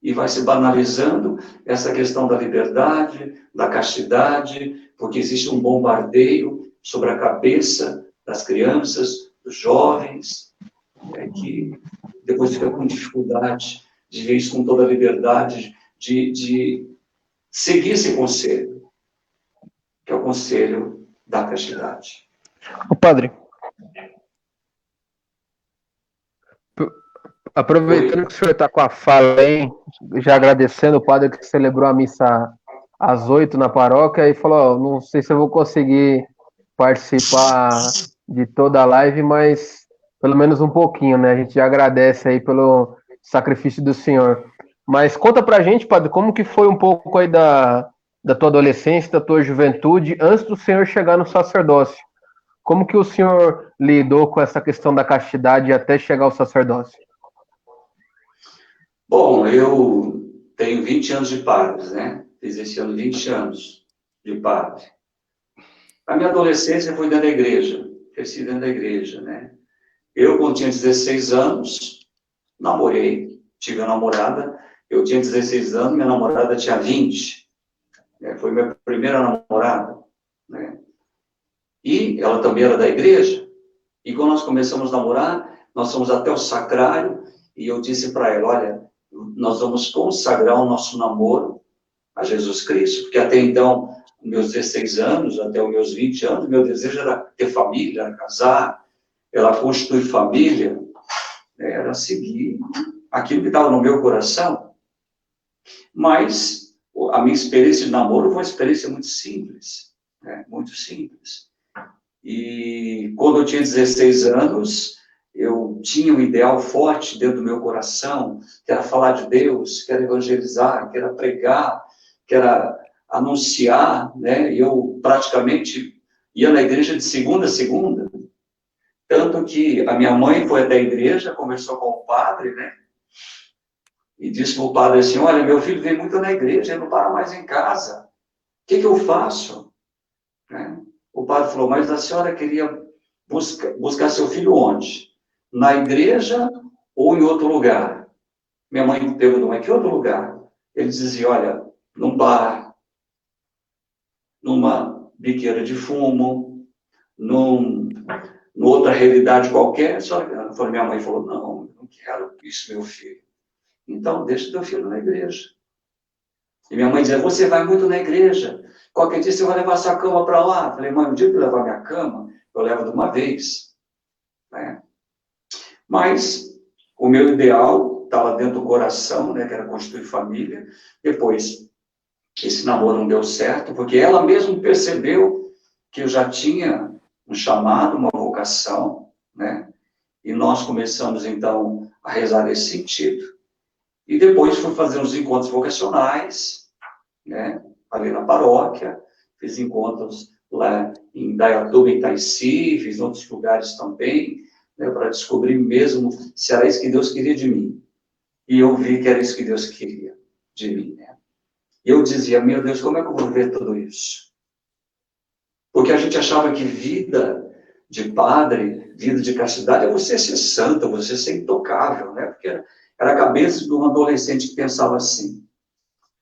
E vai se banalizando essa questão da liberdade, da castidade, porque existe um bombardeio sobre a cabeça das crianças, dos jovens, que depois fica com dificuldade de ver isso com toda a liberdade, de seguir esse conselho, que é o conselho da castidade. Ô, padre, aproveitando que o senhor está com a fala aí, já agradecendo o padre que celebrou a missa às 8 na paróquia e falou, não sei se eu vou conseguir participar de toda a live, mas pelo menos um pouquinho, né? A gente já agradece aí pelo sacrifício do Senhor. Mas conta pra gente, padre, como que foi um pouco aí da tua adolescência, da tua juventude, antes do Senhor chegar no sacerdócio. Como que o Senhor lidou com essa questão da castidade até chegar ao sacerdócio? Bom, eu tenho 20 anos de padre, né? Fiz esse ano 20 anos de padre. A minha adolescência foi dentro da igreja, cresci dentro da igreja, né? Eu, quando tinha 16 anos, namorei, tive uma namorada, eu tinha 16 anos, minha namorada tinha 20, né? Foi minha primeira namorada, né? E ela também era da igreja, e quando nós começamos a namorar, nós fomos até o sacrário, e eu disse para ela, olha, nós vamos consagrar o nosso namoro a Jesus Cristo, porque até então, meus 16 anos, até os meus 20 anos, meu desejo era ter família, era casar, era constituir família, era seguir aquilo que estava no meu coração. Mas a minha experiência de namoro foi uma experiência muito simples, né? Muito simples. E quando eu tinha 16 anos, eu tinha um ideal forte dentro do meu coração, que era falar de Deus, que era evangelizar, que era pregar, que era anunciar, né? Eu praticamente ia na igreja de segunda a segunda, tanto que a minha mãe foi até a igreja, conversou com o padre, né? E disse para o padre assim, olha, meu filho vem muito na igreja, ele não para mais em casa, o que eu faço? Né? O padre falou, mas a senhora queria buscar seu filho onde? Na igreja ou em outro lugar? Minha mãe perguntou, mas que outro lugar? Ele dizia, olha, num bar, numa biqueira de fumo, numa outra realidade qualquer. Minha mãe falou, não, não quero isso, meu filho. Então, deixa teu filho na igreja. E minha mãe dizia, você vai muito na igreja, qualquer dia você vai levar sua cama para lá. Eu falei, mãe, o dia que eu levar minha cama, eu levo de uma vez. Né? Mas o meu ideal estava dentro do coração, né, que era constituir família. Depois, esse namoro não deu certo, porque ela mesma percebeu que eu já tinha um chamado, uma vocação, né? E nós começamos, então, a rezar nesse sentido. E depois fui fazer uns encontros vocacionais, né? Ali na paróquia, fiz encontros lá em Dayatuba, em Itaici, fiz em outros lugares também, né, para descobrir mesmo se era isso que Deus queria de mim. E eu vi que era isso que Deus queria de mim, né? E eu dizia, meu Deus, como é que eu vou ver tudo isso? Porque a gente achava que vida de padre, vida de castidade, é você ser santo, você ser intocável, né? Porque era a cabeça de um adolescente que pensava assim,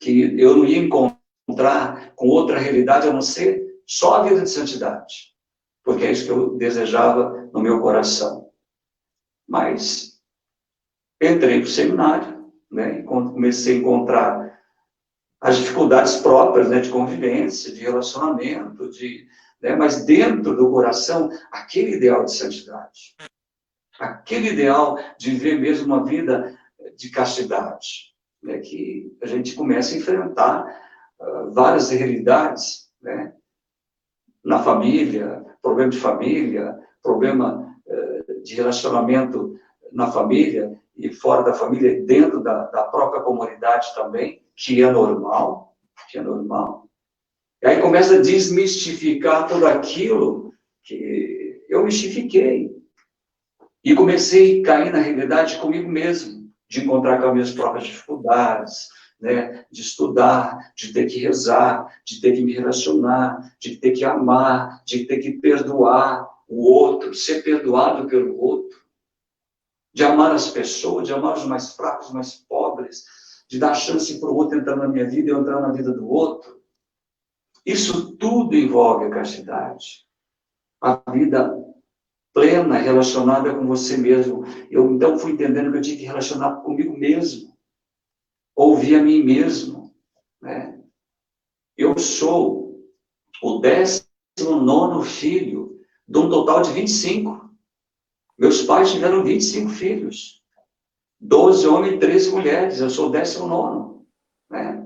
que eu não ia encontrar com outra realidade a não ser só a vida de santidade. Porque é isso que eu desejava no meu coração. Mas entrei para o seminário, né? E comecei a encontrar as dificuldades próprias, né, de convivência, de relacionamento, né, mas dentro do coração, aquele ideal de santidade. Aquele ideal de viver mesmo uma vida de castidade, né, que a gente começa a enfrentar várias realidades, né, na família, problema de família, problema de relacionamento na família e fora da família, dentro da própria comunidade também, que é normal, E aí começa a desmistificar tudo aquilo que eu mistifiquei. E comecei a cair na realidade comigo mesmo, de encontrar com as minhas próprias dificuldades, né, de estudar, de ter que rezar, de ter que me relacionar, de ter que amar, de ter que perdoar o outro, ser perdoado pelo outro, de amar as pessoas, de amar os mais fracos, os mais pobres, de dar chance para o outro entrar na minha vida e eu entrar na vida do outro. Isso tudo envolve a castidade. A vida plena, relacionada com você mesmo. Eu, então, fui entendendo que eu tinha que relacionar comigo mesmo. Ouvir a mim mesmo. Né? Eu sou o 19º filho de um total de 25. Meus pais tiveram 25 filhos. 12 homens e 13 mulheres. Eu sou o 19º. Né?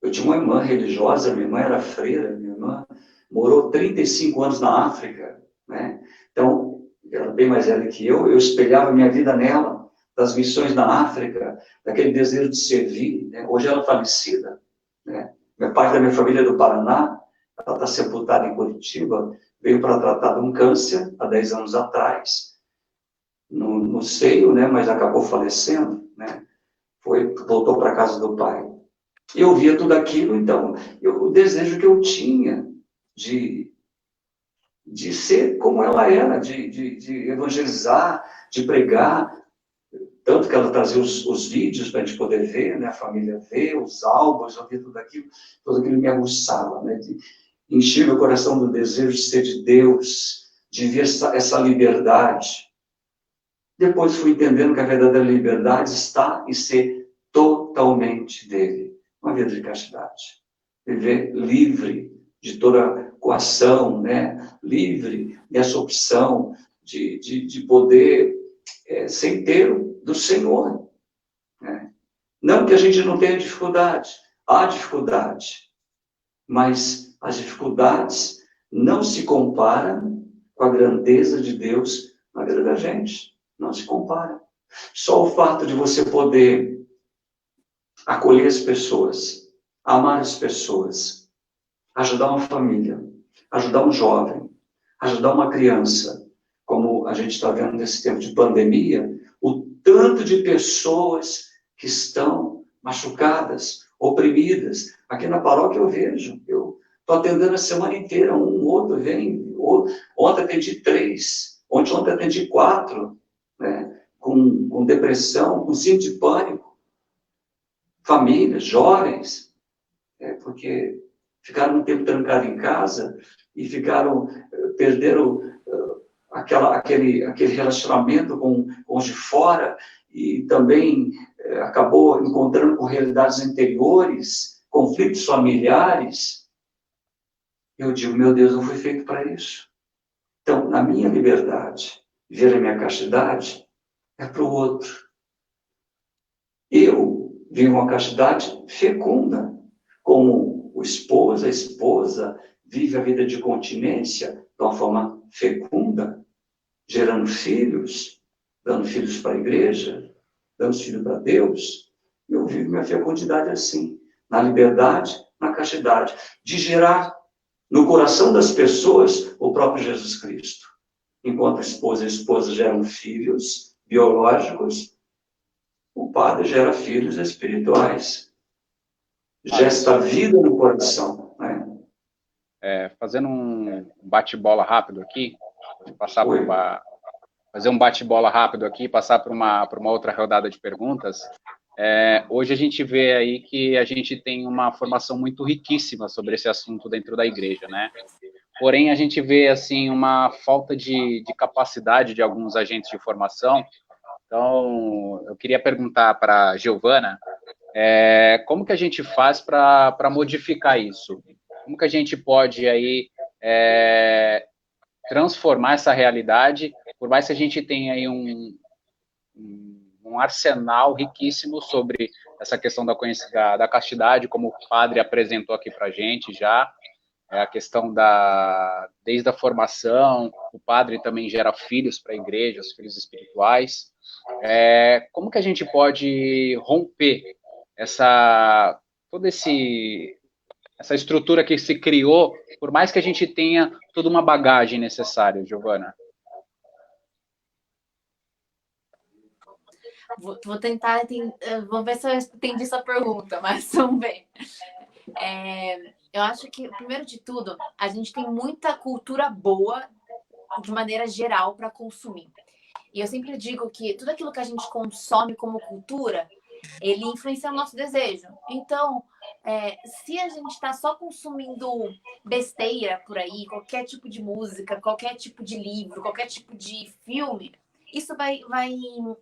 Eu tinha uma irmã religiosa, minha irmã era freira, minha irmã morou 35 anos na África. Né? Então, ela bem mais velha que eu espelhava minha vida nela. das missões na África, daquele desejo de servir, né? Hoje ela é falecida, né? Parte da minha família é do Paraná, ela está sepultada em Curitiba, veio para tratar de um câncer há 10 anos atrás, no seio, né? Mas acabou falecendo, né? Voltou para a casa do pai. Eu via tudo aquilo, então, o desejo que eu tinha de ser como ela era, de evangelizar, de pregar, tanto que ela trazia os vídeos para a gente poder ver, né, a família ver, os álbuns, eu via tudo aquilo me aguçava, né, enchia meu coração do desejo de ser de Deus, de ver essa liberdade. Depois fui entendendo que a verdadeira liberdade está em ser totalmente dele, uma vida de castidade, viver livre de toda coação, né? Livre dessa opção de poder sem ter do Senhor. Né? Não que a gente não tenha dificuldade, há dificuldade, mas as dificuldades não se comparam com a grandeza de Deus na vida da gente, não se compara. Só o fato de você poder acolher as pessoas, amar as pessoas, ajudar uma família, ajudar um jovem, ajudar uma criança, como a gente está vendo nesse tempo de pandemia, o tanto de pessoas que estão machucadas, oprimidas. Aqui na paróquia eu vejo, eu estou atendendo a semana inteira, um, outro vem, ontem atendi 3, ontem atendi 4, né, com depressão, com síndrome de pânico, famílias, jovens, porque ficaram um tempo trancados em casa e perderam aquele relacionamento com os de fora e também acabou encontrando com realidades anteriores, conflitos familiares. Eu digo, meu Deus, não fui feito para isso. Então, na minha liberdade, ver a minha castidade é para o outro. Eu vivo uma castidade fecunda, como a esposa vive a vida de continência de uma forma fecunda, gerando filhos, dando filhos para a igreja, dando filhos para Deus. Eu vivo minha fecundidade assim, na liberdade, na castidade, de gerar no coração das pessoas o próprio Jesus Cristo. Enquanto a esposa geram filhos biológicos, o padre gera filhos espirituais. Gesta vida no coração. Né? Fazendo um bate-bola rápido aqui, fazer um bate-bola rápido aqui, passar para uma outra rodada de perguntas. Hoje a gente vê aí que a gente tem uma formação muito riquíssima sobre esse assunto dentro da igreja, né? Porém, a gente vê, assim, uma falta de capacidade de alguns agentes de formação. Então, eu queria perguntar para a Giovana, como que a gente faz para modificar isso? Como que a gente pode aí transformar essa realidade, por mais que a gente tenha aí um arsenal riquíssimo sobre essa questão da castidade, como o padre apresentou aqui para a gente já, a questão desde a formação, o padre também gera filhos para a igreja, os filhos espirituais. Como que a gente pode romper toda essa estrutura que se criou, por mais que a gente tenha toda uma bagagem necessária, Giovana? Vou tentar, vamos ver se eu entendi essa pergunta, mas vamos ver. Eu acho que, primeiro de tudo, a gente tem muita cultura boa, de maneira geral, para consumir. E eu sempre digo que tudo aquilo que a gente consome como cultura, ele influencia o nosso desejo. Então, se a gente está só consumindo besteira por aí, qualquer tipo de música, qualquer tipo de livro, qualquer tipo de filme, isso vai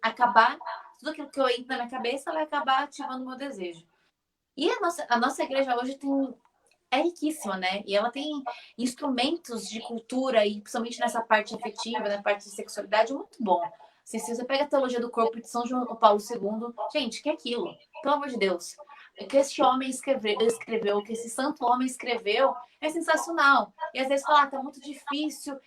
acabar, tudo aquilo que eu entro na minha cabeça vai acabar ativando o meu desejo. E a nossa igreja hoje é riquíssima, né? E ela tem instrumentos de cultura, e principalmente nessa parte afetiva, na parte de sexualidade, muito bom. Assim, se você pega a teologia do corpo de São João Paulo II, gente, que é aquilo? Pelo amor de Deus. O que esse homem escreveu, o que esse santo homem escreveu, é sensacional. E às vezes fala, tá muito difícil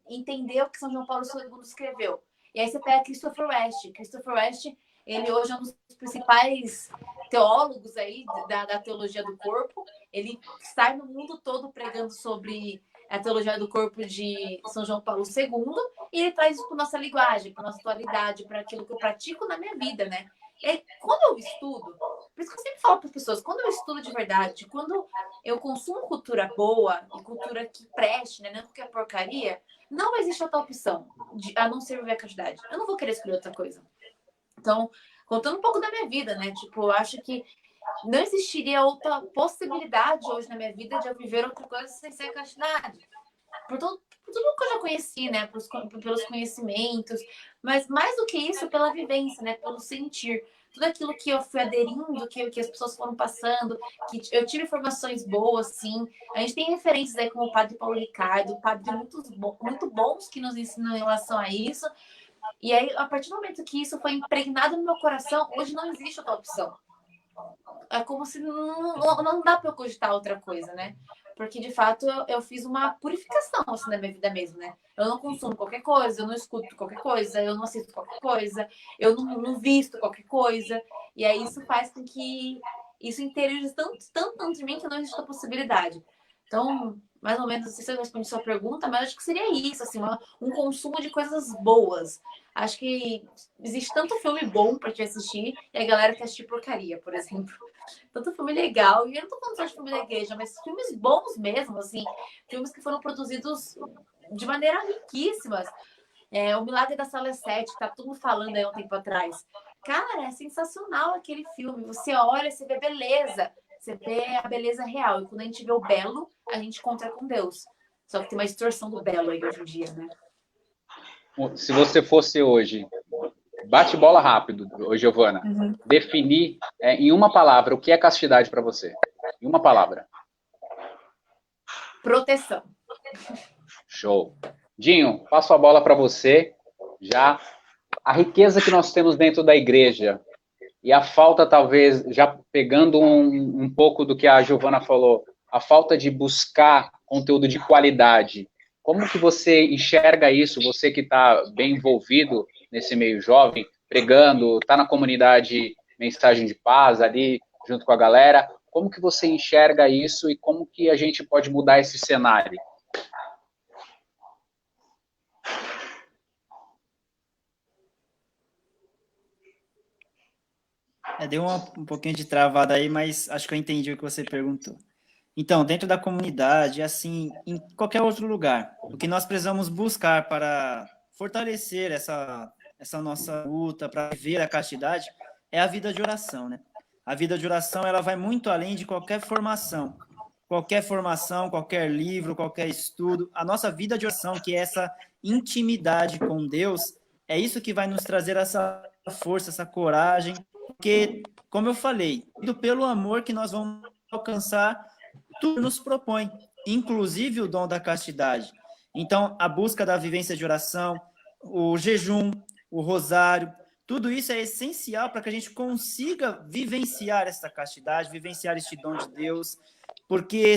entender o que São João Paulo II escreveu. E aí você pega Christopher West. Christopher West, ele hoje é um dos principais teólogos aí da teologia do corpo. Ele sai no mundo todo pregando sobre a teologia do corpo de São João Paulo II, e ele traz isso para nossa linguagem, para nossa atualidade, para aquilo que eu pratico na minha vida, né? E aí, quando eu estudo, por isso que eu sempre falo para as pessoas, quando eu estudo de verdade, quando eu consumo cultura boa e cultura que preste, né, não qualquer porcaria, não existe outra opção a não ser viver a castidade. Eu não vou querer escolher outra coisa. Então, contando um pouco da minha vida, né? Tipo, eu acho que não existiria outra possibilidade hoje na minha vida de eu viver outra coisa sem ser a castidade. Por tudo que eu já conheci, né? Pelos conhecimentos, mas mais do que isso, pela vivência, né? Pelo sentir. Tudo aquilo que eu fui aderindo, que as pessoas foram passando, que eu tive informações boas, sim. A gente tem referências aí como o Padre Paulo Ricardo, padres muito bons que nos ensinam em relação a isso. E aí, a partir do momento que isso foi impregnado no meu coração, hoje não existe outra opção. É como se não dá para eu cogitar outra coisa, né? Porque, de fato, eu fiz uma purificação, assim, na minha vida mesmo, né? Eu não consumo qualquer coisa, eu não escuto qualquer coisa, eu não assisto qualquer coisa, eu não visto qualquer coisa. E aí isso faz com que isso interiorize tanto de mim que não existe a possibilidade. Então, mais ou menos, não sei se eu respondi a sua pergunta, mas acho que seria isso, assim, um consumo de coisas boas. Acho que existe tanto filme bom para te assistir e a galera quer assistir porcaria, por exemplo. Tanto filme legal, e eu não tô falando só de filme da igreja, mas filmes bons mesmo, assim, filmes que foram produzidos de maneira riquíssimas. O Milagre da Sala 7, que tá todo mundo falando aí há um tempo atrás. Cara, é sensacional aquele filme. Você olha, você vê beleza, você vê a beleza real. E quando a gente vê o belo, a gente encontra com Deus. Só que tem uma distorção do belo aí hoje em dia, né? Se você fosse hoje, bate bola rápido, Giovana, definir em uma palavra o que é castidade para você. Em uma palavra. Proteção. Show. Dinho, passo a bola para você. Já a riqueza que nós temos dentro da igreja e a falta, talvez, já pegando um pouco do que a Giovana falou, a falta de buscar conteúdo de qualidade. Como que você enxerga isso, você que está bem envolvido nesse meio jovem, pregando, está na comunidade Mensagem de Paz ali, junto com a galera, como que você enxerga isso e como que a gente pode mudar esse cenário? Deu um pouquinho de travada aí, mas acho que eu entendi o que você perguntou. Então, dentro da comunidade, assim, em qualquer outro lugar, o que nós precisamos buscar para fortalecer essa nossa luta, para viver a castidade, é a vida de oração, né? A vida de oração, ela vai muito além de qualquer formação. Qualquer livro, qualquer estudo. A nossa vida de oração, que é essa intimidade com Deus, é isso que vai nos trazer essa força, essa coragem, porque, como eu falei, pelo amor que nós vamos alcançar, tudo nos propõe, inclusive o dom da castidade. Então, a busca da vivência de oração, o jejum, o rosário, tudo isso é essencial para que a gente consiga vivenciar essa castidade, vivenciar este dom de Deus, porque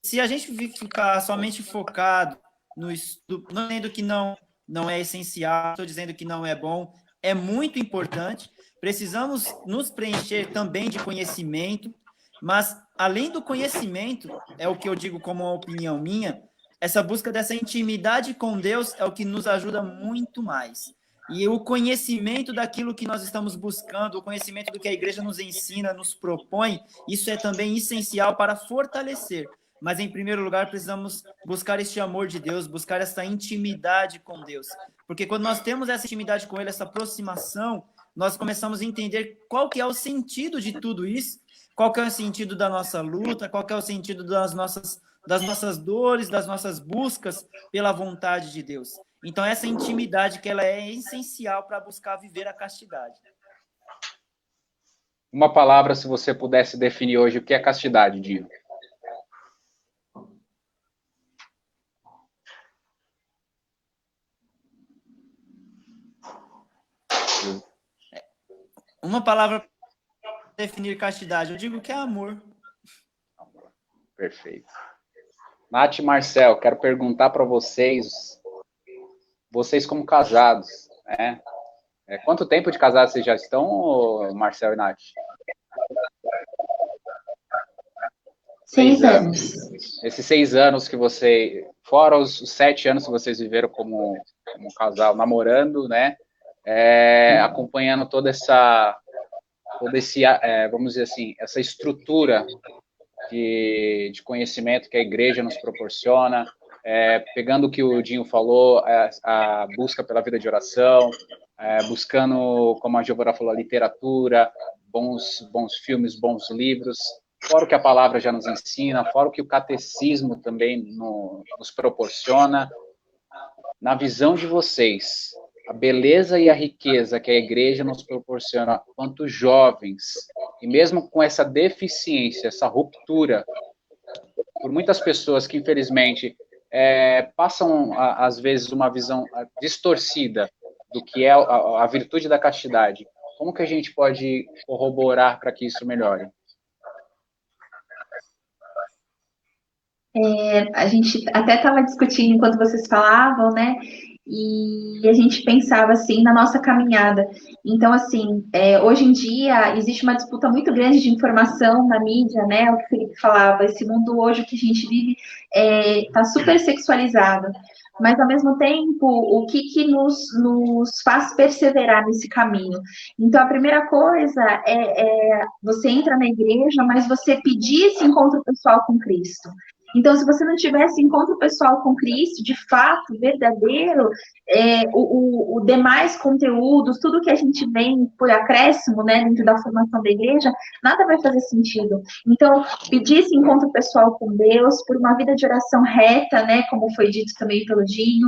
se a gente ficar somente focado no estudo, não dizendo que não é essencial, estou dizendo que não é bom, é muito importante, precisamos nos preencher também de conhecimento, mas, além do conhecimento, é o que eu digo como uma opinião minha, essa busca dessa intimidade com Deus é o que nos ajuda muito mais. E o conhecimento daquilo que nós estamos buscando, o conhecimento do que a igreja nos ensina, nos propõe, isso é também essencial para fortalecer. Mas, em primeiro lugar, precisamos buscar este amor de Deus, buscar essa intimidade com Deus. Porque quando nós temos essa intimidade com Ele, essa aproximação, nós começamos a entender qual que é o sentido de tudo isso, qual que é o sentido da nossa luta, qual que é o sentido das nossas dores, das nossas buscas pela vontade de Deus. Então, essa intimidade que ela é essencial para buscar viver a castidade. Uma palavra, se você pudesse definir hoje o que é castidade, Dinho. Uma palavra para definir castidade, eu digo que é amor. Perfeito. Nath e Marcel, quero perguntar para vocês, vocês como casados, né? Quanto tempo de casados vocês já estão, Marcel e Nath? 6 anos. Esses 6 anos que você, fora os 7 anos que vocês viveram como casal, namorando, né? Acompanhando todo esse, vamos dizer assim, essa estrutura de conhecimento que a igreja nos proporciona, pegando o que o Dinho falou, a busca pela vida de oração, buscando, como a Giovana falou, a literatura, bons filmes, bons livros, fora o que a palavra já nos ensina, fora o que o catecismo também nos proporciona. Na visão de vocês, a beleza e a riqueza que a igreja nos proporciona quanto jovens, e mesmo com essa deficiência, essa ruptura, por muitas pessoas que, infelizmente, passam, às vezes, uma visão distorcida do que é a virtude da castidade. Como que a gente pode corroborar para que isso melhore? A gente até estava discutindo enquanto vocês falavam, né? E a gente pensava assim na nossa caminhada. Então, assim, hoje em dia existe uma disputa muito grande de informação na mídia, né? O que o Felipe falava, esse mundo hoje que a gente vive está super sexualizado. Mas, ao mesmo tempo, o que nos faz perseverar nesse caminho? Então, a primeira coisa você entra na igreja, mas você pedir esse encontro pessoal com Cristo. Então, se você não tivesse encontro pessoal com Cristo, de fato, verdadeiro, o demais conteúdos, tudo que a gente vem por acréscimo, né, dentro da formação da igreja, nada vai fazer sentido. Então, pedir esse encontro pessoal com Deus, por uma vida de oração reta, né, como foi dito também pelo Dinho,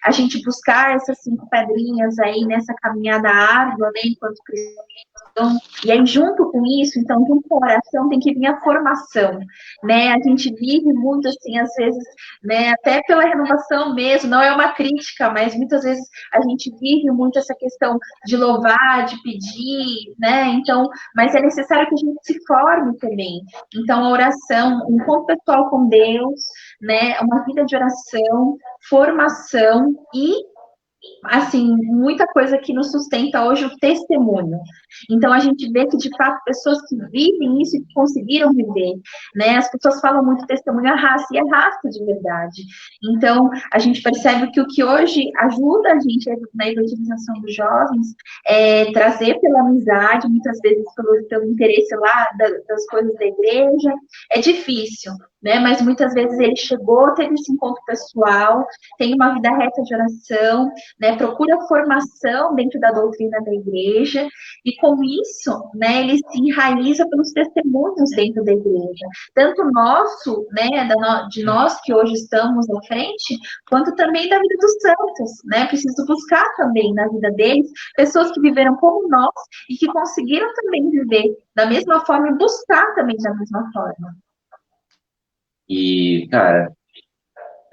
a gente buscar essas 5 pedrinhas aí nessa caminhada árdua, né, enquanto cristão. E aí, junto com isso, então, junto com a oração, tem que vir a formação, né? A gente vive muito, assim, às vezes, né, até pela renovação mesmo, não é uma crítica, mas muitas vezes a gente vive muito essa questão de louvar, de pedir, né? Então, mas é necessário que a gente se forme também. Então, a oração, um encontro pessoal com Deus, né? Uma vida de oração, formação e assim, muita coisa que nos sustenta hoje o testemunho. Então, a gente vê que, de fato, pessoas que vivem isso e que conseguiram viver, né? As pessoas falam muito testemunho é raça, e é raça de verdade. Então, a gente percebe que o que hoje ajuda a gente na evangelização dos jovens é trazer pela amizade, muitas vezes pelo interesse lá das coisas da igreja, é difícil, né? Mas muitas vezes ele chegou, teve esse encontro pessoal, tem uma vida reta de oração, né? Procura formação dentro da doutrina da igreja, e com isso, né, ele se enraiza pelos testemunhos dentro da igreja, tanto nosso, né, de nós que hoje estamos à frente, quanto também da vida dos santos, né? Preciso buscar também na vida deles pessoas que viveram como nós e que conseguiram também viver da mesma forma e buscar também da mesma forma. E, cara,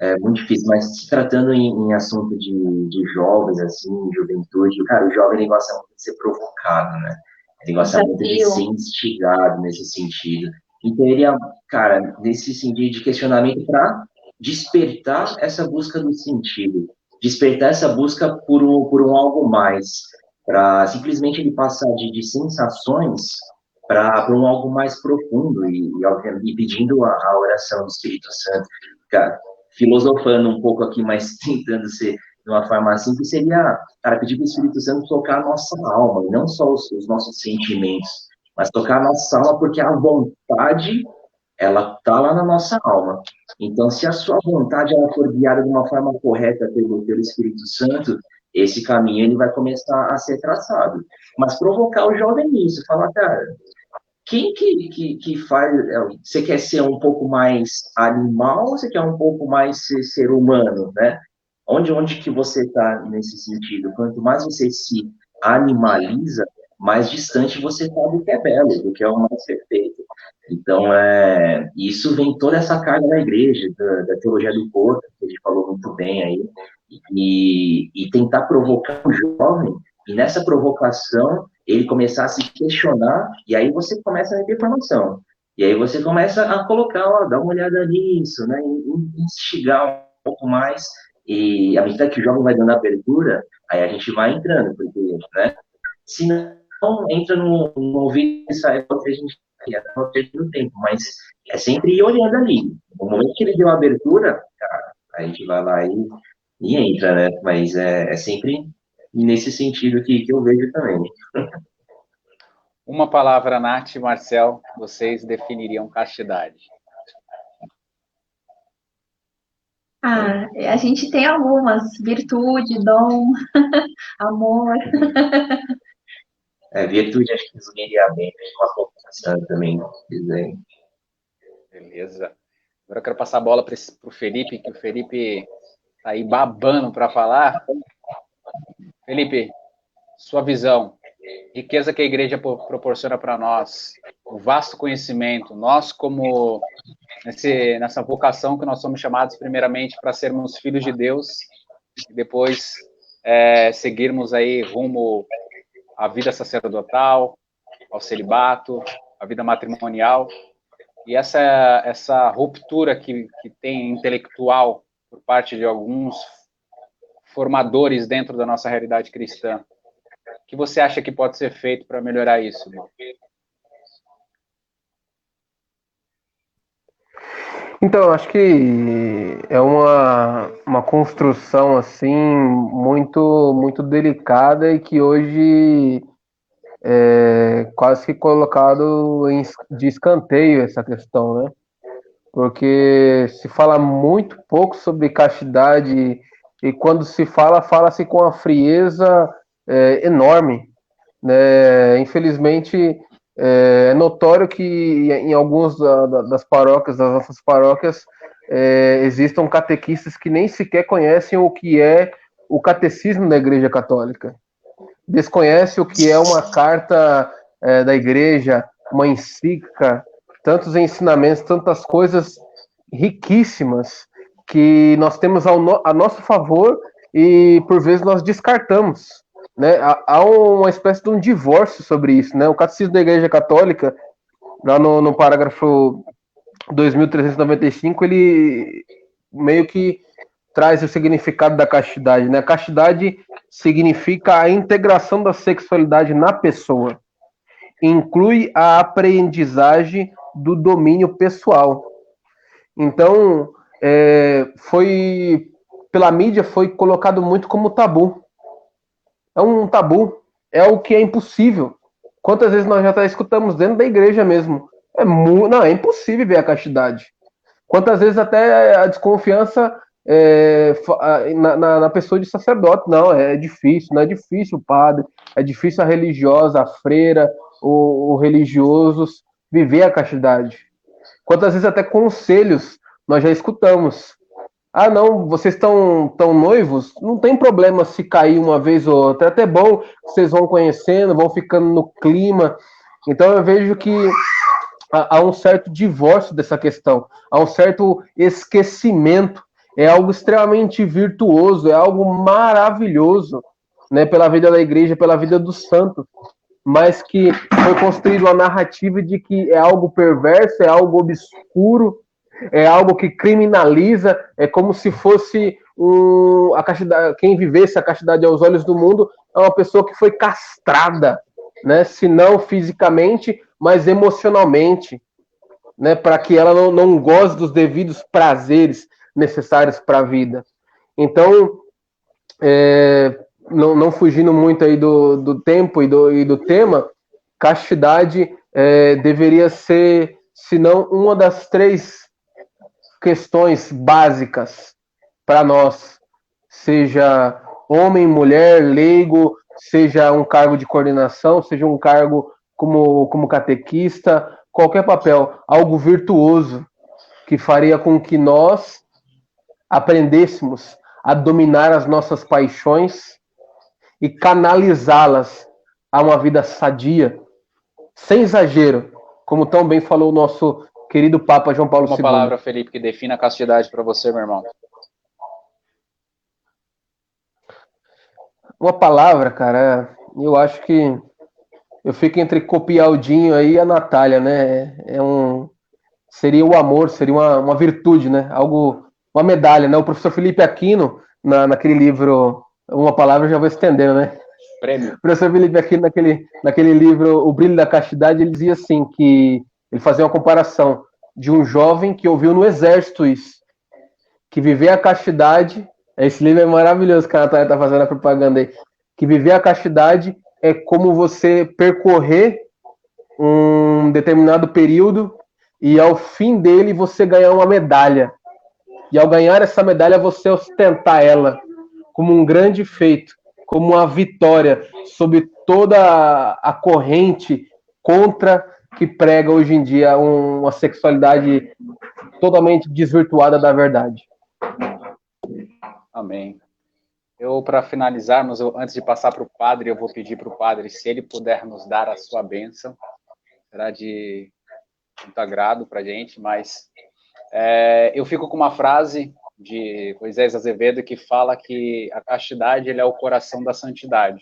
é muito difícil, mas se tratando em assunto de jovens, assim, juventude, cara, o jovem ele gosta muito de ser provocado, né? Ele gosta muito de ser instigado nesse sentido. Então, ele é, cara, nesse sentido de questionamento para despertar essa busca do sentido, despertar essa busca por um algo mais, para simplesmente ele passar de sensações para um algo mais profundo e pedindo a oração do Espírito Santo. Cara, filosofando um pouco aqui, mas tentando ser de uma forma simples, seria, cara, pedir para o Espírito Santo tocar a nossa alma, e não só os nossos sentimentos, mas tocar a nossa alma, porque a vontade, ela tá lá na nossa alma. Então, se a sua vontade ela for guiada de uma forma correta pelo Espírito Santo, esse caminho ele vai começar a ser traçado. Mas provocar o jovem nisso, falar, cara, quem que faz... Você quer ser um pouco mais animal ou você quer um pouco mais ser humano, né? Onde que você está nesse sentido? Quanto mais você se animaliza, mais distante você está do que é belo, do que é o mais perfeito. Então, isso vem toda essa carga da igreja, da teologia do corpo, que a gente falou muito bem aí, e tentar provocar o jovem, e nessa provocação ele começar a se questionar, e aí você começa a ter informação. E aí você começa a colocar, ó, dá uma olhada nisso, né? Instigar um pouco mais, E à medida que o jogo vai dando abertura, aí a gente vai entrando, porque, né? Se não entra no ouvido e sai outra, a gente não perde o tempo, mas é sempre ir olhando ali. No momento que ele deu a abertura, cara, a gente vai lá e entra, né? Mas é sempre nesse sentido que eu vejo também. Uma palavra, Nath e Marcel, vocês definiriam castidade. A gente tem algumas, virtude, dom, amor. Virtude acho que resumiria bem, uma confiança também, dizer. Beleza. Agora eu quero passar a bola para o Felipe, que o Felipe tá aí babando para falar. Felipe, sua visão, riqueza que a igreja proporciona para nós, o vasto conhecimento, nós como nessa vocação que nós somos chamados primeiramente para sermos filhos de Deus e depois seguirmos aí rumo à vida sacerdotal, ao celibato, à vida matrimonial. E essa ruptura que tem intelectual por parte de alguns formadores dentro da nossa realidade cristã, o que você acha que pode ser feito para melhorar isso, irmão? Então, acho que é uma construção assim muito delicada e que hoje é quase que colocado de escanteio essa questão, né? Porque se fala muito pouco sobre castidade e quando se fala, fala-se com uma frieza enorme, né? Infelizmente, é notório que em algumas das paróquias, das nossas paróquias, existam catequistas que nem sequer conhecem o que é o catecismo da Igreja Católica. Desconhece o que é uma carta da Igreja, uma encíclica, tantos ensinamentos, tantas coisas riquíssimas que nós temos a nosso favor e por vezes nós descartamos, né? Há uma espécie de um divórcio sobre isso, né? O Catecismo da Igreja Católica, lá no parágrafo 2395, ele meio que traz o significado da castidade, né? A castidade significa a integração da sexualidade na pessoa, inclui a aprendizagem do domínio pessoal. Então, pela mídia foi colocado muito como tabu. É um tabu, é o que é impossível. Quantas vezes nós já escutamos dentro da igreja mesmo? Não, é impossível ver a castidade. Quantas vezes até a desconfiança na pessoa de sacerdote? Não, é difícil, não é difícil o padre, é difícil a religiosa, a freira, o religiosos viver a castidade. Quantas vezes até conselhos nós já escutamos. Ah, não, vocês estão noivos? Não tem problema se cair uma vez ou outra. É até bom, vocês vão conhecendo, vão ficando no clima. Então eu vejo que há um certo divórcio dessa questão, há um certo esquecimento. É algo extremamente virtuoso, é algo maravilhoso, né, pela vida da igreja, pela vida dos santos, mas que foi construída uma narrativa de que é algo perverso, é algo obscuro, é algo que criminaliza, é como se fosse a castidade, quem vivesse a castidade aos olhos do mundo é uma pessoa que foi castrada, né, se não fisicamente, mas emocionalmente, né, para que ela não goze dos devidos prazeres necessários para a vida. Então, não fugindo muito aí do tempo e do tema, castidade deveria ser, se não uma das 3 questões básicas para nós, seja homem, mulher, leigo, seja um cargo de coordenação, seja um cargo como catequista, qualquer papel, algo virtuoso que faria com que nós aprendêssemos a dominar as nossas paixões e canalizá-las a uma vida sadia, sem exagero, como tão bem falou o nosso querido Papa João Paulo II. Uma palavra, Felipe, que defina a castidade para você, meu irmão. Uma palavra, cara, eu acho que eu fico entre Copialdinho aí e a Natália, né? Seria o amor, seria uma virtude, né? Algo, uma medalha, né? O professor Felipe Aquino, naquele livro, uma palavra eu já vou estendendo, né? Prêmio. O professor Felipe, aqui naquele livro, O Brilho da Castidade, ele dizia assim, que ele fazia uma comparação de um jovem que ouviu no exército isso, que viver a castidade, esse livro é maravilhoso, que a Natália está fazendo a propaganda aí, que viver a castidade é como você percorrer um determinado período e ao fim dele você ganhar uma medalha. E ao ganhar essa medalha, você ostentar ela como um grande feito, como uma vitória sobre toda a corrente contra que prega hoje em dia uma sexualidade totalmente desvirtuada da verdade. Amém. Para finalizarmos, antes de passar para o padre, eu vou pedir para o padre, se ele puder nos dar a sua bênção, será de muito agrado para a gente, mas eu fico com uma frase de Moisés Azevedo que fala que a castidade ele é o coração da santidade.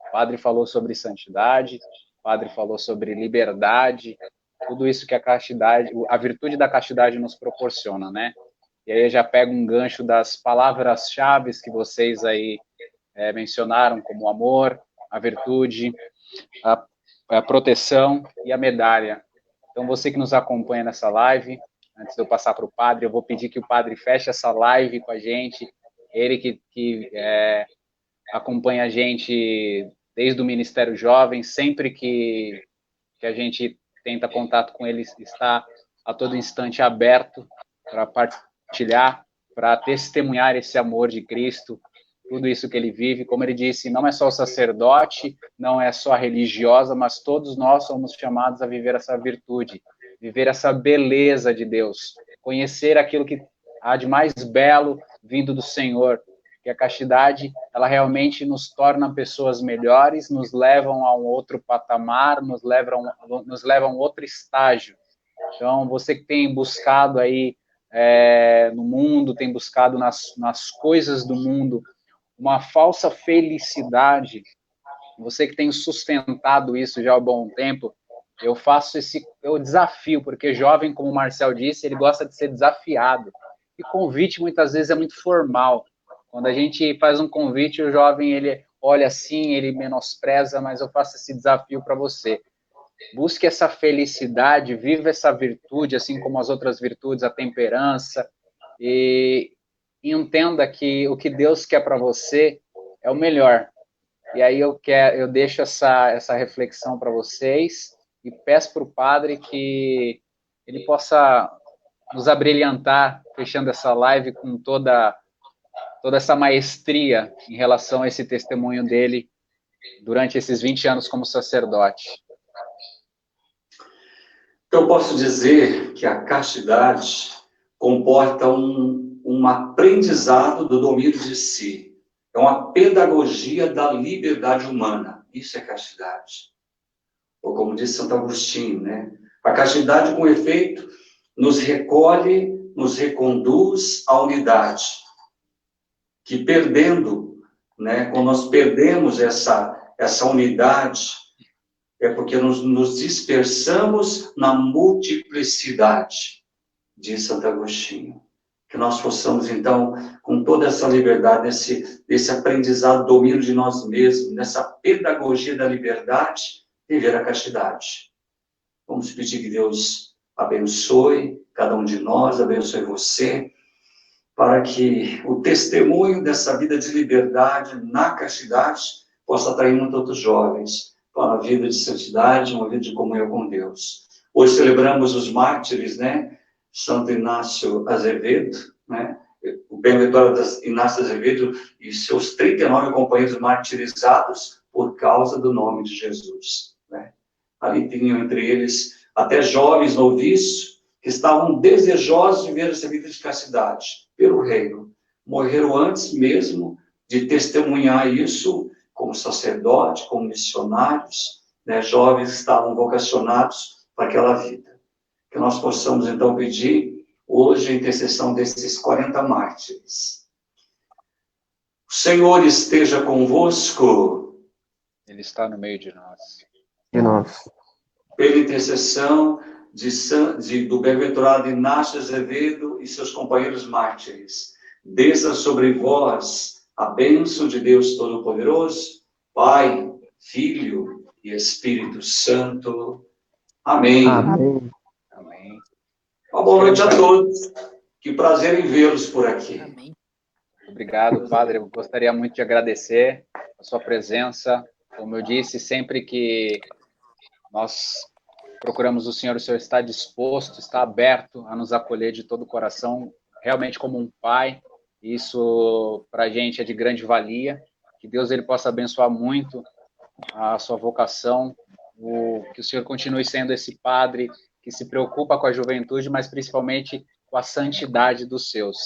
O padre falou sobre santidade, o padre falou sobre liberdade, tudo isso que a castidade, a virtude da castidade nos proporciona, né? E aí eu já pego um gancho das palavras-chave que vocês aí mencionaram, como o amor, a virtude, a proteção e a medalha. Então, você que nos acompanha nessa live, antes de eu passar para o padre, eu vou pedir que o padre feche essa live com a gente, ele que acompanha a gente desde o Ministério Jovem, sempre que a gente tenta contato com ele, está a todo instante aberto para partilhar, para testemunhar esse amor de Cristo, tudo isso que ele vive. Como ele disse, não é só o sacerdote, não é só a religiosa, mas todos nós somos chamados a viver essa virtude, viver essa beleza de Deus, conhecer aquilo que há de mais belo vindo do Senhor, que a castidade, ela realmente nos torna pessoas melhores, nos levam a um outro patamar, nos levam a um outro estágio. Então, você que tem buscado aí no mundo, tem buscado nas coisas do mundo uma falsa felicidade, você que tem sustentado isso já há um bom tempo, eu faço eu desafio, porque jovem, como o Marcel disse, ele gosta de ser desafiado. E convite, muitas vezes, é muito formal. Quando a gente faz um convite, o jovem, ele olha assim, ele menospreza, mas eu faço esse desafio para você. Busque essa felicidade, viva essa virtude, assim como as outras virtudes, a temperança, e entenda que o que Deus quer para você é o melhor. E aí eu deixo essa reflexão para vocês e peço para o padre que ele possa nos abrilhantar, fechando essa live com toda essa maestria em relação a esse testemunho dele durante esses 20 anos como sacerdote. Eu posso dizer que a castidade comporta um aprendizado do domínio de si. É uma pedagogia da liberdade humana. Isso é castidade. Ou como disse Santo Agostinho, né? A castidade, com efeito, nos recolhe, nos reconduz à unidade. Que perdendo, né? Quando nós perdemos essa unidade, é porque nos dispersamos na multiplicidade, diz Santo Agostinho. Que nós possamos, então, com toda essa liberdade, desse aprendizado, domínio de nós mesmos, nessa pedagogia da liberdade, viver a castidade. Vamos pedir que Deus abençoe cada um de nós, abençoe você, para que o testemunho dessa vida de liberdade na castidade possa atrair muitos outros jovens para a vida de santidade, uma vida de comunhão com Deus. Hoje celebramos os mártires, né? Santo Inácio Azevedo, né? O bem-aventurado Inácio Azevedo e seus 39 companheiros martirizados por causa do nome de Jesus, né? Ali tinham entre eles até jovens noviços que estavam desejosos de ver essa vida de castidade pelo reino. Morreram antes mesmo de testemunhar isso como sacerdote, como missionários, né? Jovens estavam vocacionados para aquela vida. Que nós possamos, então, pedir hoje a intercessão desses 40 mártires. O Senhor esteja convosco. Ele está no meio de nós. De nós. Pela intercessão do bem-aventurado Inácio Azevedo e seus companheiros mártires, desça sobre vós a bênção de Deus Todo-Poderoso, Pai, Filho e Espírito Santo. Amém. Amém. Amém. Uma boa noite a todos. Que prazer em vê-los por aqui. Amém. Obrigado, Padre. Eu gostaria muito de agradecer a sua presença. Como eu disse, sempre que nós procuramos o Senhor está disposto, está aberto a nos acolher de todo o coração, realmente como um pai. Isso, para a gente, é de grande valia. Que Deus ele possa abençoar muito a sua vocação, que o Senhor continue sendo esse padre que se preocupa com a juventude, mas principalmente com a santidade dos seus.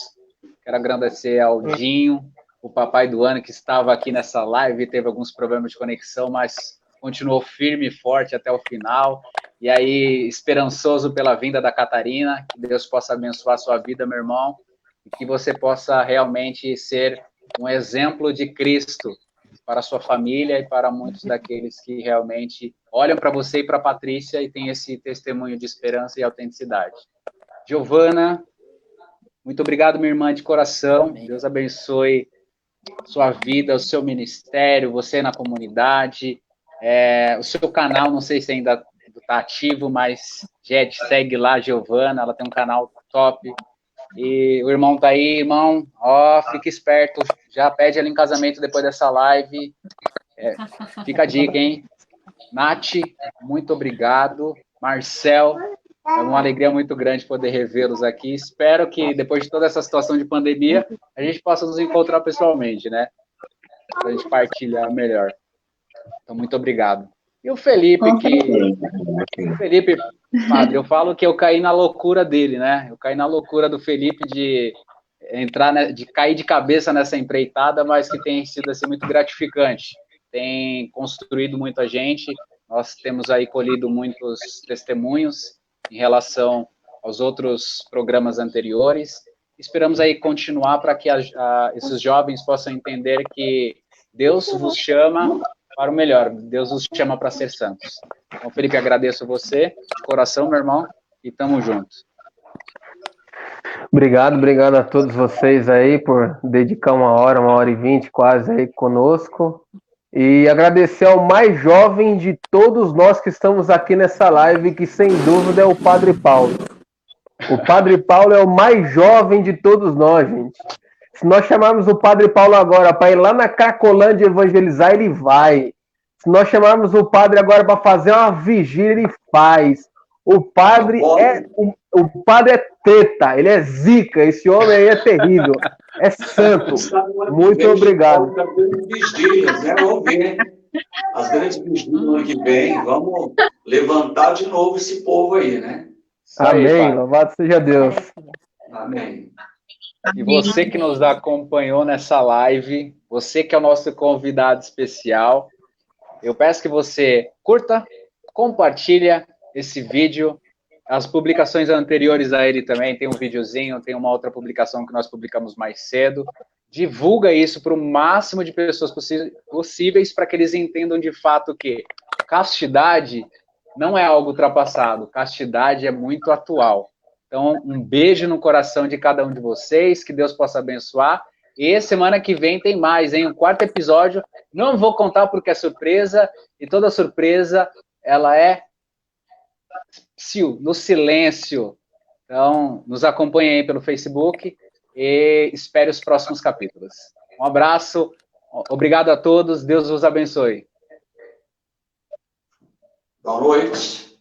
Quero agradecer ao Dinho, o papai do ano, que estava aqui nessa live, teve alguns problemas de conexão, mas continuou firme e forte até o final. E aí, esperançoso pela vinda da Catarina, que Deus possa abençoar a sua vida, meu irmão, e que você possa realmente ser um exemplo de Cristo para a sua família e para muitos daqueles que realmente olham para você e para a Patrícia e têm esse testemunho de esperança e autenticidade. Giovana, muito obrigado, minha irmã, de coração. Amém. Deus abençoe sua vida, o seu ministério, você na comunidade, o seu canal, não sei se ainda está ativo, mas, gente, segue lá, Giovana, ela tem um canal top. E o irmão tá aí, irmão, fica esperto, já pede ela em casamento depois dessa live. Fica a dica, hein? Nath, muito obrigado. Marcel, é uma alegria muito grande poder revê-los aqui. Espero que depois de toda essa situação de pandemia, a gente possa nos encontrar pessoalmente, né? Para a gente partilhar melhor. Então, muito obrigado. E o Felipe, Felipe, padre, eu falo que eu caí na loucura dele, né? Eu caí na loucura do Felipe de entrar, de cair de cabeça nessa empreitada, mas que tem sido assim, muito gratificante. Tem construído muita gente. Nós temos aí colhido muitos testemunhos em relação aos outros programas anteriores. Esperamos aí continuar para que esses jovens possam entender que Deus vos chama para o melhor. Deus os chama para ser santos. Então, Felipe, agradeço você, de coração, meu irmão, e tamo junto. Obrigado a todos vocês aí por dedicar 1h e 20 quase aí conosco. E agradecer ao mais jovem de todos nós que estamos aqui nessa live, que sem dúvida é o Padre Paulo. O Padre Paulo é o mais jovem de todos nós, gente. Se nós chamarmos o Padre Paulo agora para ir lá na Cracolândia evangelizar, ele vai. Se nós chamarmos o padre agora para fazer uma vigília, ele faz. O padre é teta, ele é zica, esse homem aí é terrível, é santo. Muito obrigado. Vigílias, né? Vamos ver as grandes vigílias no ano que vem. Vamos levantar de novo esse povo aí, né? Amém, louvado seja Deus. Amém. E você que nos acompanhou nessa live, você que é o nosso convidado especial, eu peço que você curta, compartilha esse vídeo, as publicações anteriores a ele também, tem um videozinho, tem uma outra publicação que nós publicamos mais cedo, divulga isso para o máximo de pessoas possíveis para que eles entendam de fato que castidade não é algo ultrapassado, castidade é muito atual. Então, um beijo no coração de cada um de vocês, que Deus possa abençoar. E semana que vem tem mais, hein? Um 4º episódio. Não vou contar porque é surpresa, e toda surpresa, ela é no silêncio. Então, nos acompanhe aí pelo Facebook e espere os próximos capítulos. Um abraço, obrigado a todos, Deus vos abençoe. Boa noite.